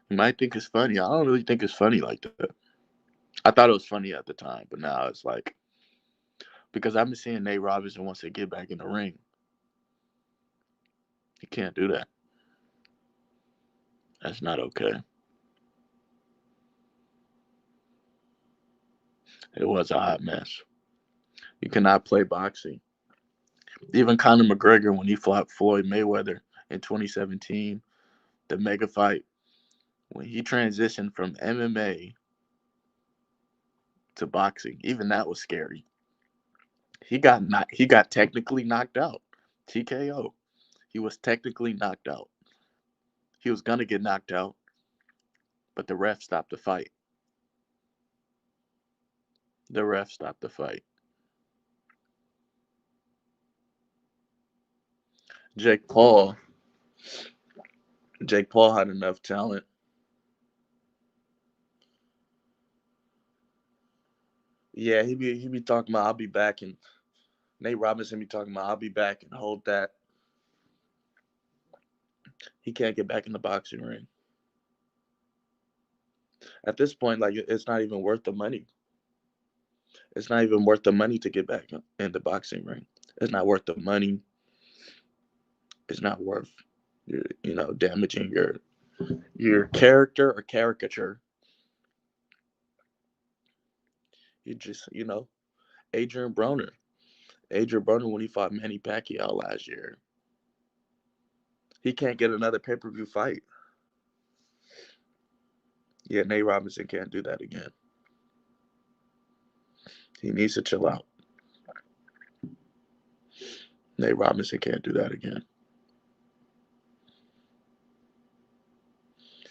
You might think it's funny. I don't really think it's funny like that. I thought it was funny at the time, but now it's like, because I've been seeing Nate Robinson wants to get back in the ring. He can't do that. That's not okay. It was a hot mess. You cannot play boxing. Even Conor McGregor, when he fought Floyd Mayweather in 2017, the mega fight, when he transitioned from MMA to boxing, even that was scary. He got technically knocked out. TKO. He was technically knocked out. He was gonna get knocked out, but the ref stopped the fight. The ref stopped the fight. Jake Paul had enough talent. Yeah, he be talking about I'll be back, and Nate Robinson be talking about I'll be back and hold that. He can't get back in the boxing ring. At this point, like, it's not even worth the money. It's not even worth the money to get back in the boxing ring. It's not worth the money. It's not worth damaging your character or caricature. You just Adrian Broner. Adrian Broner, when he fought Manny Pacquiao last year, he can't get another pay-per-view fight. Yeah, Nate Robinson can't do that again. He needs to chill out. Nate Robinson can't do that again.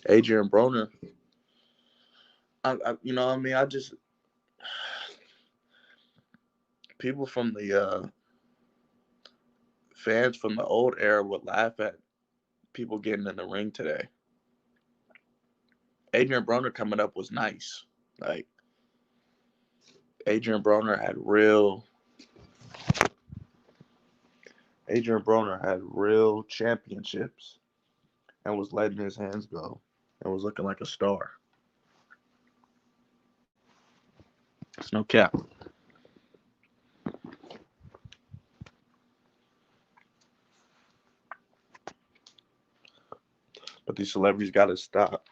Adrian Broner, I just people from the fans from the old era would laugh at people getting in the ring today. Adrian Broner coming up was nice. Like, Adrian Broner had real championships and was letting his hands go and was looking like a star. It's no cap. But these celebrities got to stop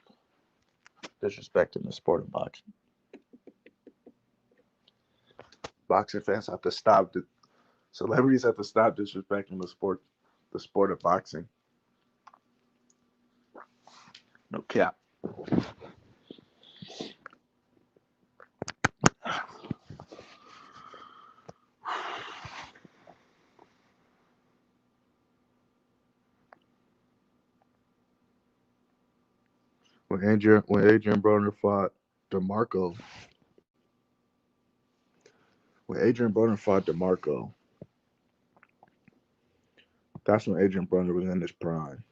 disrespecting the sport of boxing. Boxing fans have to stop. Celebrities have to stop disrespecting the sport of boxing. No cap. When Adrian Broner fought DeMarco, when Adrian Broner fought DeMarco, that's when Adrian Broner was in his prime.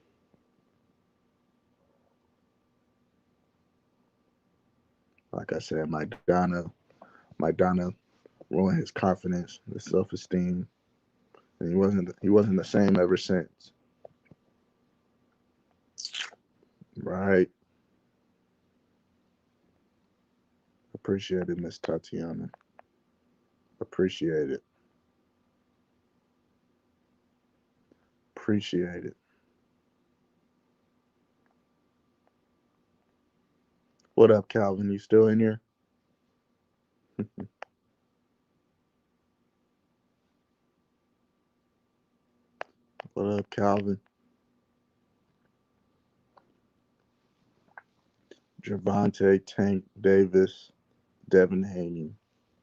Like I said, Maidana ruined his confidence, his self esteem, and he wasn't the same ever since. Right? Appreciate it, Miss Tatiana. Appreciate it. Appreciate it. What up, Calvin? You still in here? What up, Calvin? Javante Tank Davis, Devin Haney,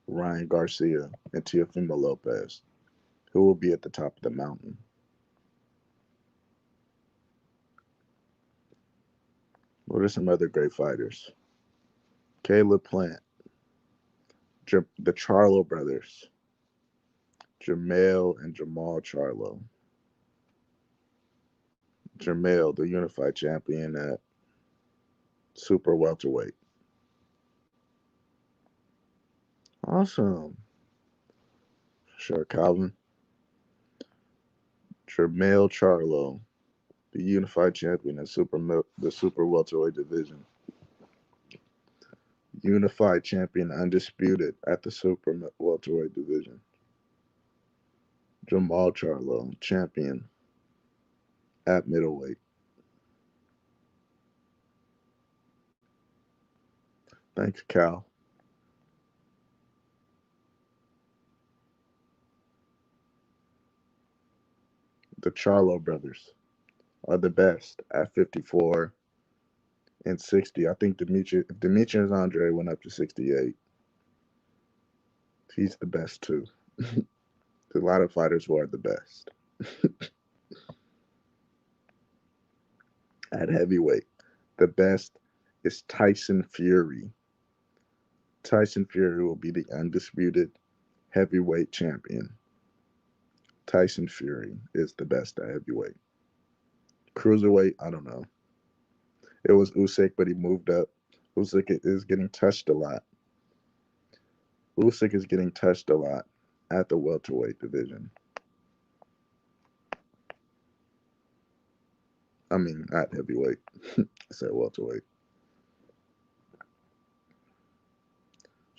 Ryan Garcia, and Teofimo Lopez, who will be at the top of the mountain. What are some other great fighters? Caleb Plant, the Charlo brothers, Jermell and Jamal Charlo. Jermell, the unified champion at super welterweight. Awesome. Sure, Calvin. Jermell Charlo, the unified champion at the super welterweight division. Unified champion, undisputed at the super welterweight division. Jamal Charlo, champion at middleweight. Thanks, Cal. The Charlo brothers are the best at 54 and 60. I think Demetrius Andre went up to 68. He's the best too. There's a lot of fighters who are the best. At heavyweight, the best is Tyson Fury. Tyson Fury will be the undisputed heavyweight champion. Tyson Fury is the best at heavyweight. Cruiserweight, I don't know. It was Usyk, but he moved up. Usyk is getting touched a lot. Usyk is getting touched a lot at the welterweight division. I mean, at heavyweight. I said welterweight.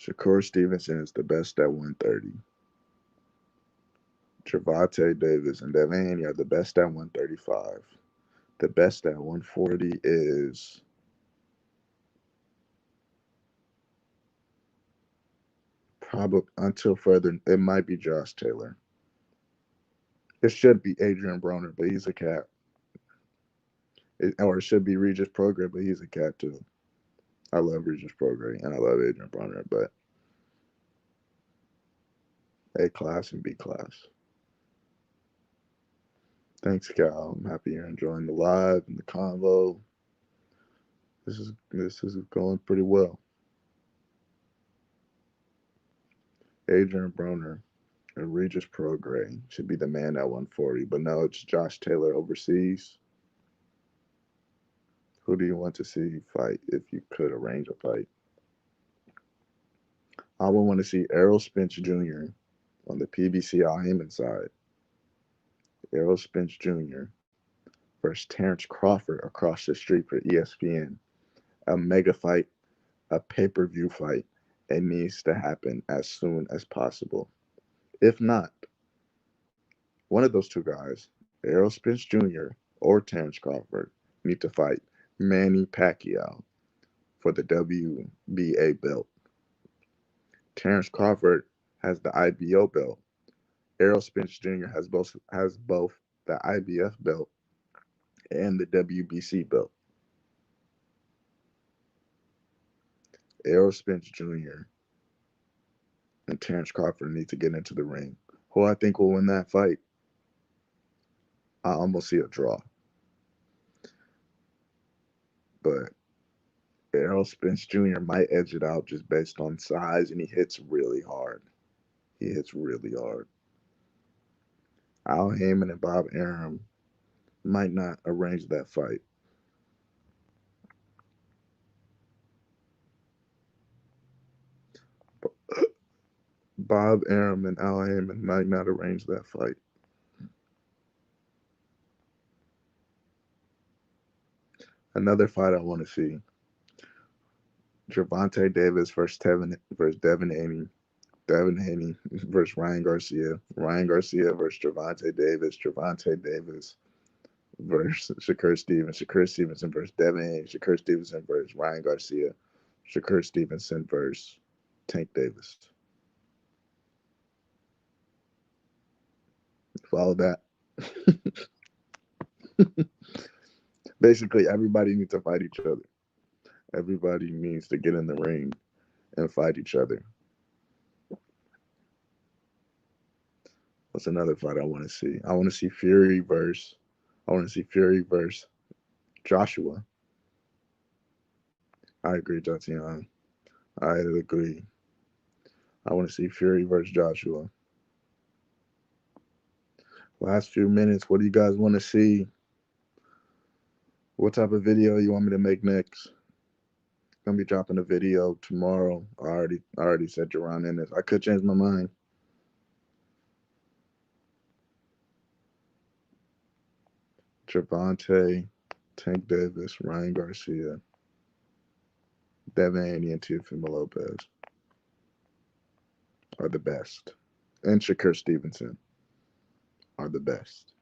Shakur Stevenson is the best at 130. Gervonta Davis and Devin Haney are the best at 135. The best at 140 is probably until further. It might be Josh Taylor. It should be Adrian Broner, but he's a cat. Or it should be Regis Prograis, but he's a cat too. I love Regis Prograis and I love Adrian Broner, but A class and B class. Thanks, Cal. I'm happy you're enjoying the live and the convo. This is going pretty well. Adrian Broner and Regis Prograis should be the man at 140, but no, it's Josh Taylor overseas. Who do you want to see fight if you could arrange a fight? I would want to see Errol Spence Jr. on the PBC Al Haymon side. Errol Spence Jr. versus Terrence Crawford across the street for ESPN. A mega fight, a pay-per-view fight. It needs to happen as soon as possible. If not, one of those two guys, Errol Spence Jr. or Terrence Crawford, need to fight Manny Pacquiao for the WBA belt. Terrence Crawford has the IBO belt. Errol Spence Jr. has both the IBF belt and the WBC belt. Errol Spence Jr. and Terrence Crawford need to get into the ring. Who I think will win that fight? I almost see a draw. But Errol Spence Jr. might edge it out just based on size, and he hits really hard. He hits really hard. Al Heyman and Bob Arum might not arrange that fight. Bob Arum and Al Heyman might not arrange that fight. Another fight I want to see: Gervonta Davis versus Devin Haney. Devin Haney versus Ryan Garcia. Ryan Garcia versus Gervonta Davis. Gervonta Davis versus Shakur Stevenson. Shakur Stevenson versus Devin Haney. Shakur Stevenson versus Ryan Garcia. Shakur Stevenson versus Tank Davis. Follow that. Basically, everybody needs to fight each other. Everybody needs to get in the ring and fight each other. What's another fight I want to see? I want to see Fury versus. I want to see Fury versus Joshua. I agree, Tatiana. I agree. I want to see Fury versus Joshua. Last few minutes. What do you guys want to see? What type of video you want me to make next? Gonna be dropping a video tomorrow. I already said Jerron Ennis. I could change my mind. Gervonta, Tank Davis, Ryan Garcia, Devin Haney, and Teofimo Lopez are the best. And Shakur Stevenson are the best.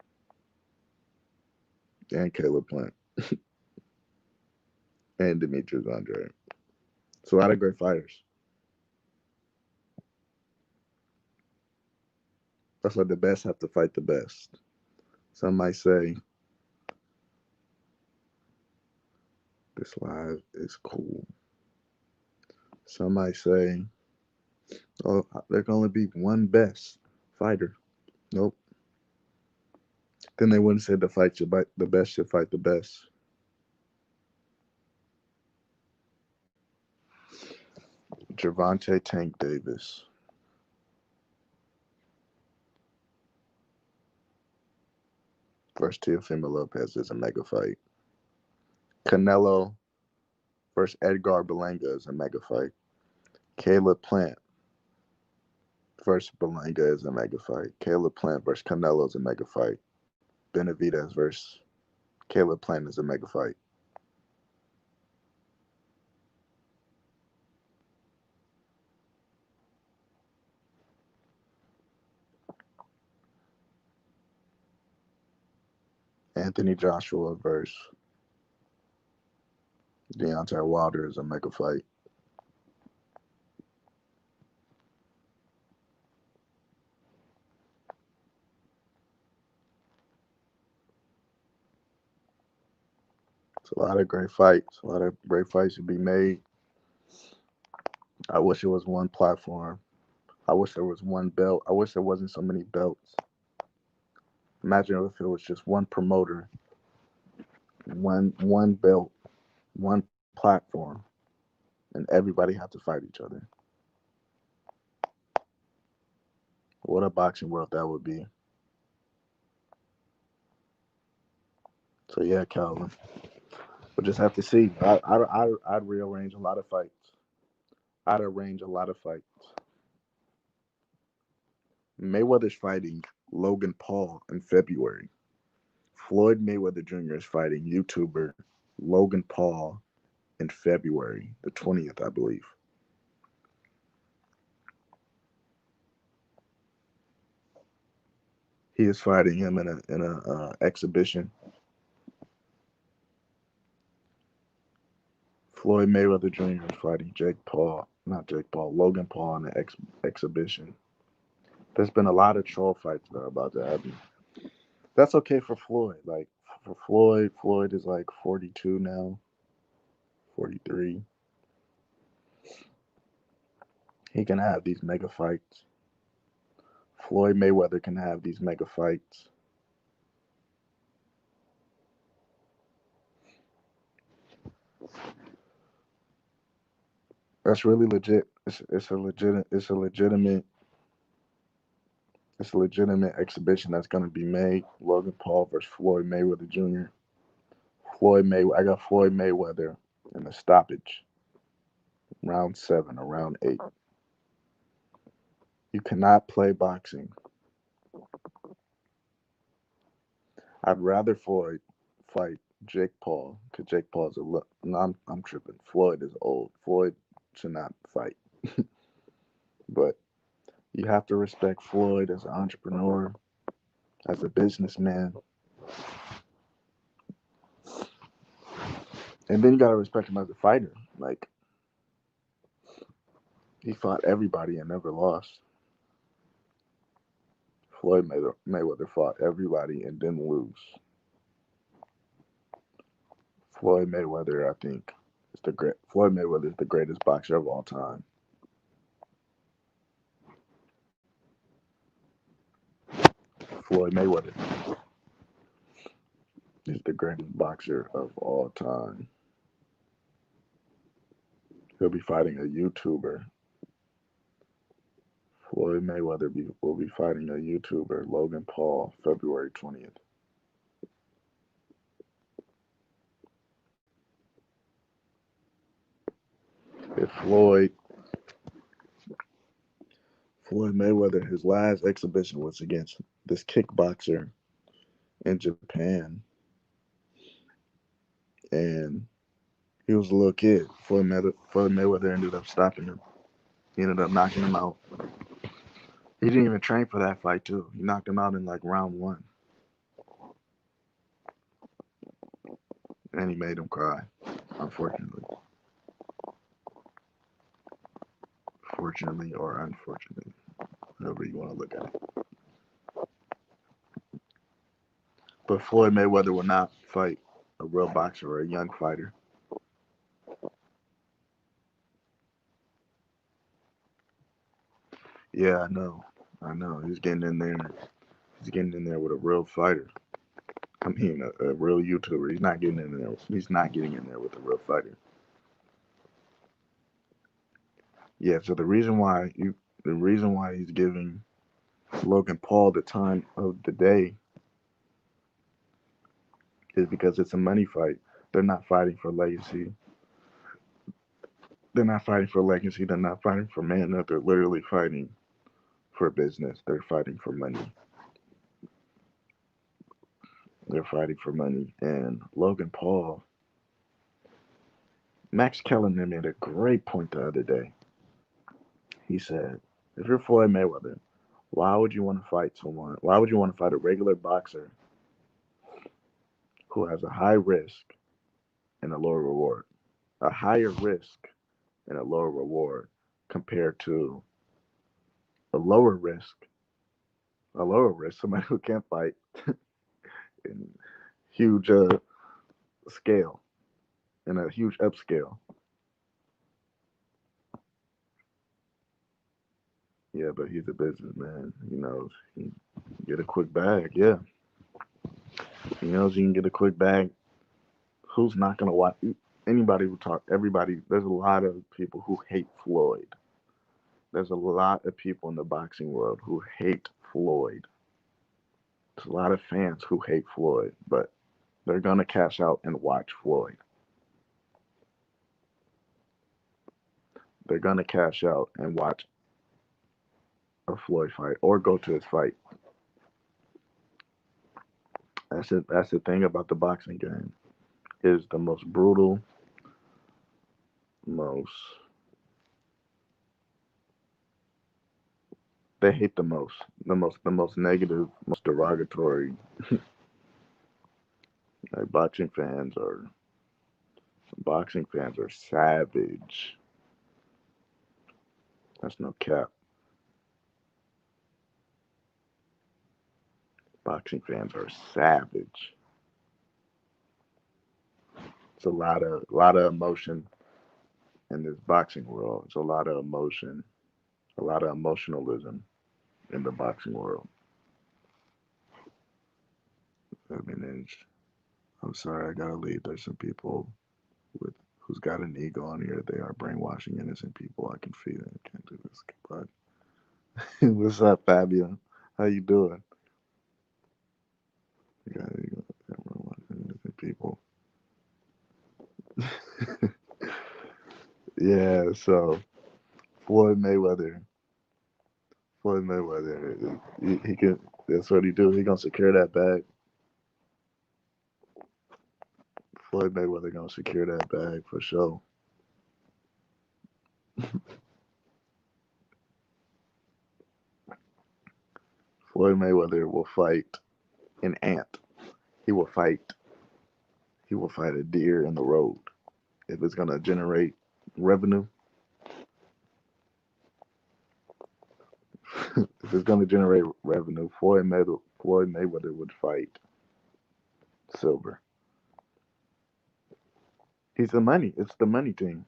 And Caleb Plant. And Demetrius Andre. It's a lot of great fighters. That's why the best have to fight the best. Some might say this live is cool. Some might say, oh, there can only be one best fighter. Nope. Then they wouldn't say the best should fight the best. Gervonta Tank Davis. Versus Teofimo Lopez is a mega fight. Canelo versus Edgar Berlanga is a mega fight. Caleb Plant versus Berlanga is a mega fight. Caleb Plant versus Canelo is a mega fight. Benavidez versus Caleb Plant is a mega fight. Anthony Joshua versus Deontay Wilder is a mega fight. It's a lot of great fights. A lot of great fights to be made. I wish it was one platform. I wish there was one belt. I wish there wasn't so many belts. Imagine if it was just one promoter, one belt, one platform, and everybody had to fight each other. What a boxing world that would be. So yeah, Calvin. We'll just have to see. I'd rearrange a lot of fights. I'd arrange a lot of fights. Mayweather's fighting Logan Paul in February. Floyd Mayweather Jr. is fighting YouTuber Logan Paul in February, the 20th, I believe. He is fighting him in a exhibition. Floyd Mayweather Jr. is fighting Logan Paul in an exhibition. There's been a lot of troll fights that are about to happen. That's okay for Floyd. Like for Floyd is like 42 now, 43. He can have these mega fights. Floyd Mayweather can have these mega fights. That's really legit. It's a legitimate exhibition that's gonna be made. Logan Paul versus Floyd Mayweather Jr. I got Floyd Mayweather in a stoppage, round 7 or round 8. You cannot play boxing. I'd rather Floyd fight Jake Paul because Jake Paul's a look. No, I'm tripping. Floyd is old. Floyd should not fight. But you have to respect Floyd as an entrepreneur, as a businessman, and then you gotta respect him as a fighter. Like he fought everybody and never lost. Mayweather fought everybody and didn't lose. Floyd Mayweather, I think, is the great. Floyd Mayweather is the greatest boxer of all time. Floyd Mayweather is the greatest boxer of all time. He'll be fighting a YouTuber. Will be fighting a YouTuber, Logan Paul, February 20th. If Floyd Mayweather, his last exhibition was against this kickboxer in Japan, and he was a little kid. Floyd Mayweather ended up stopping him. He ended up knocking him out. He didn't even train for that fight too. He knocked him out in like round 1, and he made him cry. Unfortunately, fortunately or unfortunately, however you want to look at it. But Floyd Mayweather will not fight a real boxer or a young fighter. Yeah, I know. I know. He's getting in there. He's getting in there with a real fighter. I mean, a real YouTuber. He's not getting in there. He's not getting in there with a real fighter. Yeah. So the reason why he's giving Logan Paul the time of the day is because it's a money fight. They're not fighting for legacy. They're not fighting for legacy. They're not fighting for manhood. They're literally fighting for business. They're fighting for money. They're fighting for money. And Logan Paul, Max Kellerman made a great point the other day. He said, if you're Floyd Mayweather, why would you want to fight someone? Why would you want to fight a regular boxer who has a high risk and a lower reward? A higher risk and a lower reward compared to a lower risk, somebody who can't fight in huge scale, in a huge upscale. Yeah, but he's a businessman. He knows he can get a quick bag. Yeah, he knows he can get a quick bag. Who's not gonna watch? Anybody who talk, everybody. There's a lot of people who hate Floyd. There's a lot of people in the boxing world who hate Floyd. There's a lot of fans who hate Floyd, but they're gonna cash out and watch Floyd. They're gonna cash out and watch a Floyd fight or go to his fight. That's it. That's the thing about the boxing game. It is the most brutal, most they hate the most negative, most derogatory. Like boxing fans are savage. That's no cap. Boxing fans are savage. It's a lot of emotion in this boxing world. It's a lot of emotion, a lot of emotionalism in the boxing world. I mean, I'm sorry, I gotta leave. There's some people with who's got an ego on here. They are brainwashing innocent people. I can feel it. I can't do this. But what's up, Fabio? How you doing? You got an ego. They're brainwashing innocent people. Yeah. So Floyd Mayweather. Floyd Mayweather. He can. That's what he do. He gonna secure that bag. Floyd Mayweather gonna secure that bag for sure. Floyd Mayweather will fight an ant. He will fight. He will fight a deer in the road if it's gonna generate revenue. If it's gonna generate revenue, Floyd Mayweather would fight Silver. He's the money. It's the money thing.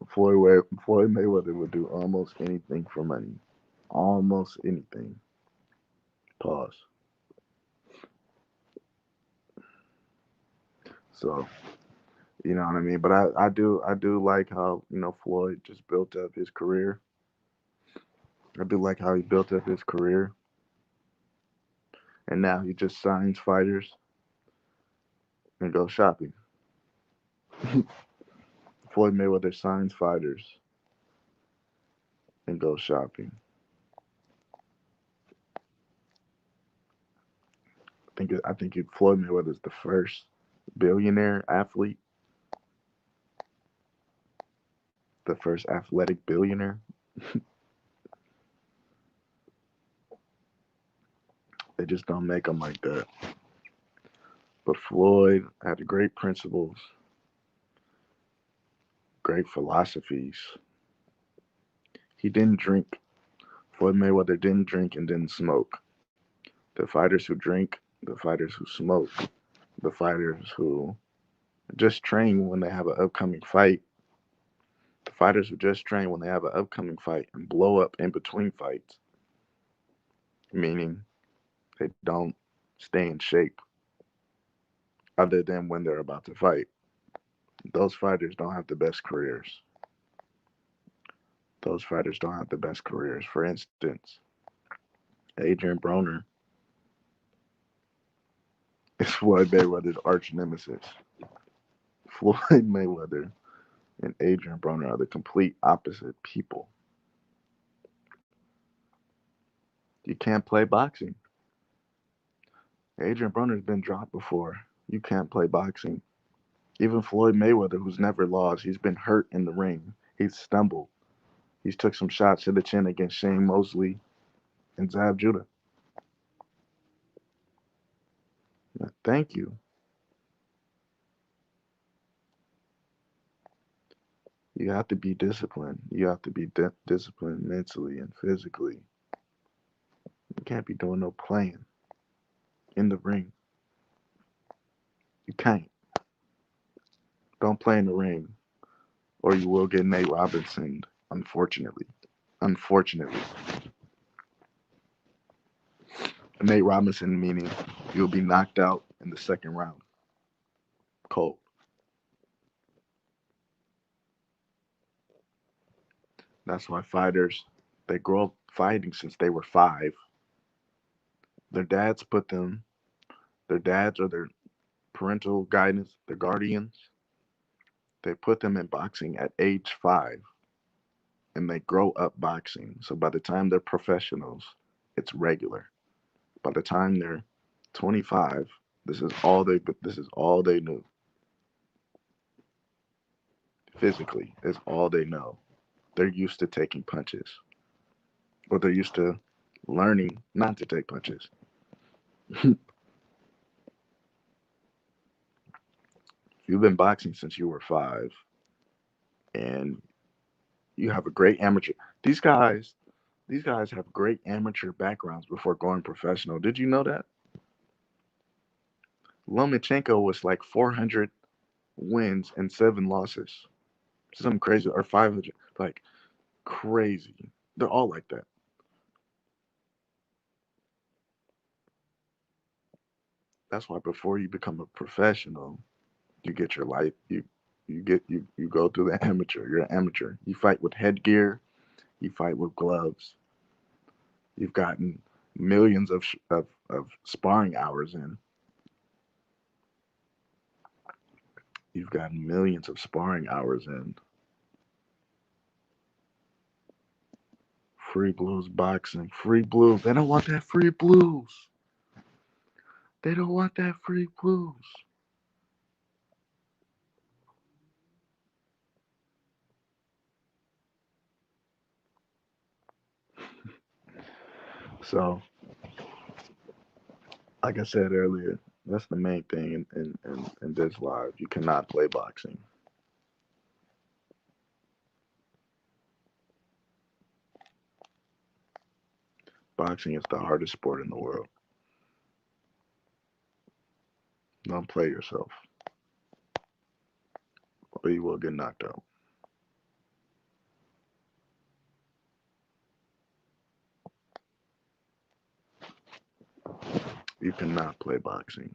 Floyd Mayweather would do almost anything for money. Almost anything. Pause. So you know what I mean. But I do like how Floyd just built up his career. I do like how he built up his career, and now he just signs fighters and goes shopping. Floyd Mayweather signs fighters and goes shopping. I think Floyd Mayweather is the first billionaire athlete, the first athletic billionaire. They just don't make them like that. But Floyd had great principles, great philosophies. He didn't drink. Floyd Mayweather didn't drink and didn't smoke. The fighters who drink, the fighters who smoke, the fighters who just train when they have an upcoming fight, the fighters who just train when they have an upcoming fight and blow up in between fights, meaning they don't stay in shape other than when they're about to fight. Those fighters don't have the best careers. Those fighters don't have the best careers. For instance, Adrian Broner is Floyd Mayweather's arch nemesis. Floyd Mayweather and Adrian Broner are the complete opposite people. You can't play boxing. Adrian Broner's been dropped before. You can't play boxing. Even Floyd Mayweather, who's never lost, he's been hurt in the ring. He's stumbled. He's took some shots to the chin against Shane Mosley and Zab Judah. Thank you. You have to be disciplined. You have to be disciplined mentally and physically. You can't be doing no playing in the ring. You can't. Don't play in the ring, or you will get Nate Robinson. Unfortunately, unfortunately, Nate Robinson meaning you'll be knocked out in the second round, cold. That's why fighters they grow up fighting since they were 5. Their dads put them. Their dads or their parental guidance, their guardians, they put them in boxing at age 5 and they grow up boxing. So by the time they're professionals, it's regular. By the time they're 25, this is all they knew. Physically is all they know. They're used to taking punches or they're used to learning not to take punches. You've been boxing since you were 5 and you have a great amateur. These guys these guys have great amateur backgrounds before going professional. Did you know that? Lomachenko was like 400 wins and 7 losses. Something crazy, or 500, like crazy. They're all like that. That's why before you become a professional, you get your life. You go through the amateur. You're an amateur. You fight with headgear. You fight with gloves. You've gotten millions of sparring hours in. You've gotten millions of sparring hours in. Free blues boxing. Free blues. They don't want that free blues. They don't want that free blues. So, like I said earlier, that's the main thing in this live. You cannot play boxing. Boxing is the hardest sport in the world. Don't play yourself, or you will get knocked out. You cannot play boxing.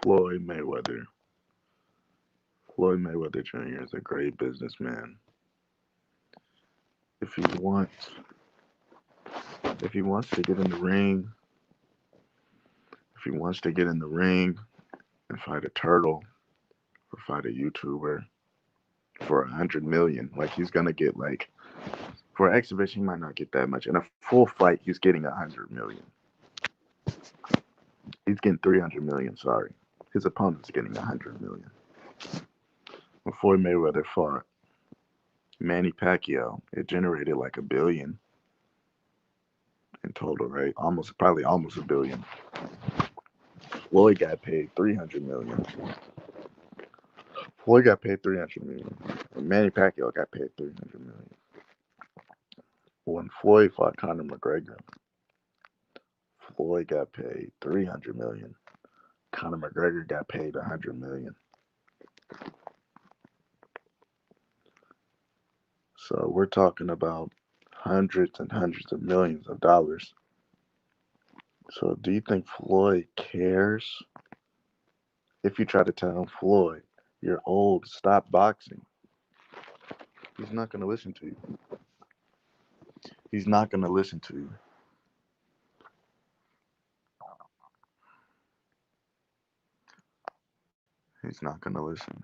Floyd Mayweather. Floyd Mayweather Jr. is a great businessman. If he wants, if he wants to get in the ring, if he wants to get in the ring and fight a turtle or fight a YouTuber for 100 million, like he's gonna get like for exhibition, he might not get that much. In a full fight, he's getting 100 million. He's getting 300 million. Sorry, his opponent's getting 100 million. When Floyd Mayweather fought Manny Pacquiao, it generated like a billion in total, right? Probably almost a billion. Floyd got paid 300 million. Floyd got paid 300 million. And Manny Pacquiao got paid 300 million. When Floyd fought Conor McGregor, Floyd got paid 300 million. Conor McGregor got paid 100 million. So we're talking about hundreds and hundreds of millions of dollars. So do you think Floyd cares? If you try to tell Floyd, you're old, stop boxing, he's not going to listen to you. He's not going to listen to you. He's not going to listen.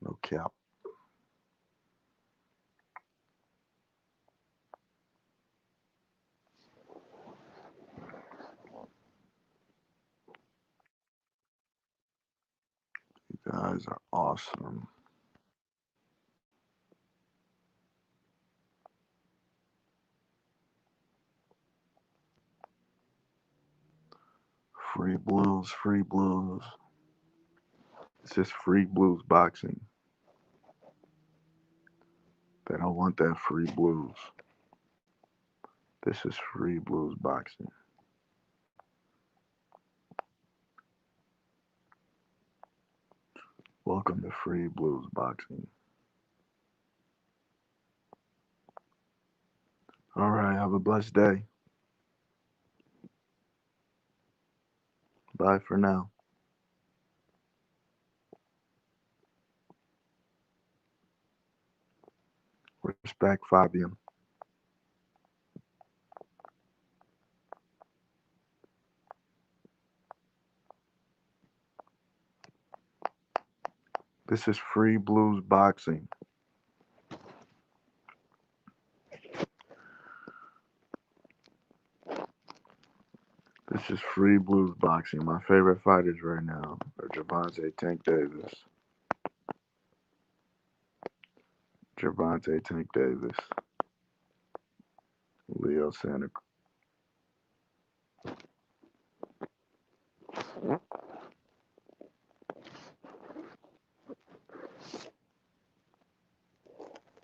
No cap. You guys are awesome. Free blues, free blues. It's just free blues boxing. They don't want that free blues. This is free blues boxing. Welcome to free blues boxing. All right, have a blessed day. Bye for now. Respect, Fabian. This is free blues boxing. This is free blues boxing. My favorite fighters right now are Gervonta Tank Davis, Gervonta Tank Davis, Leo Santa.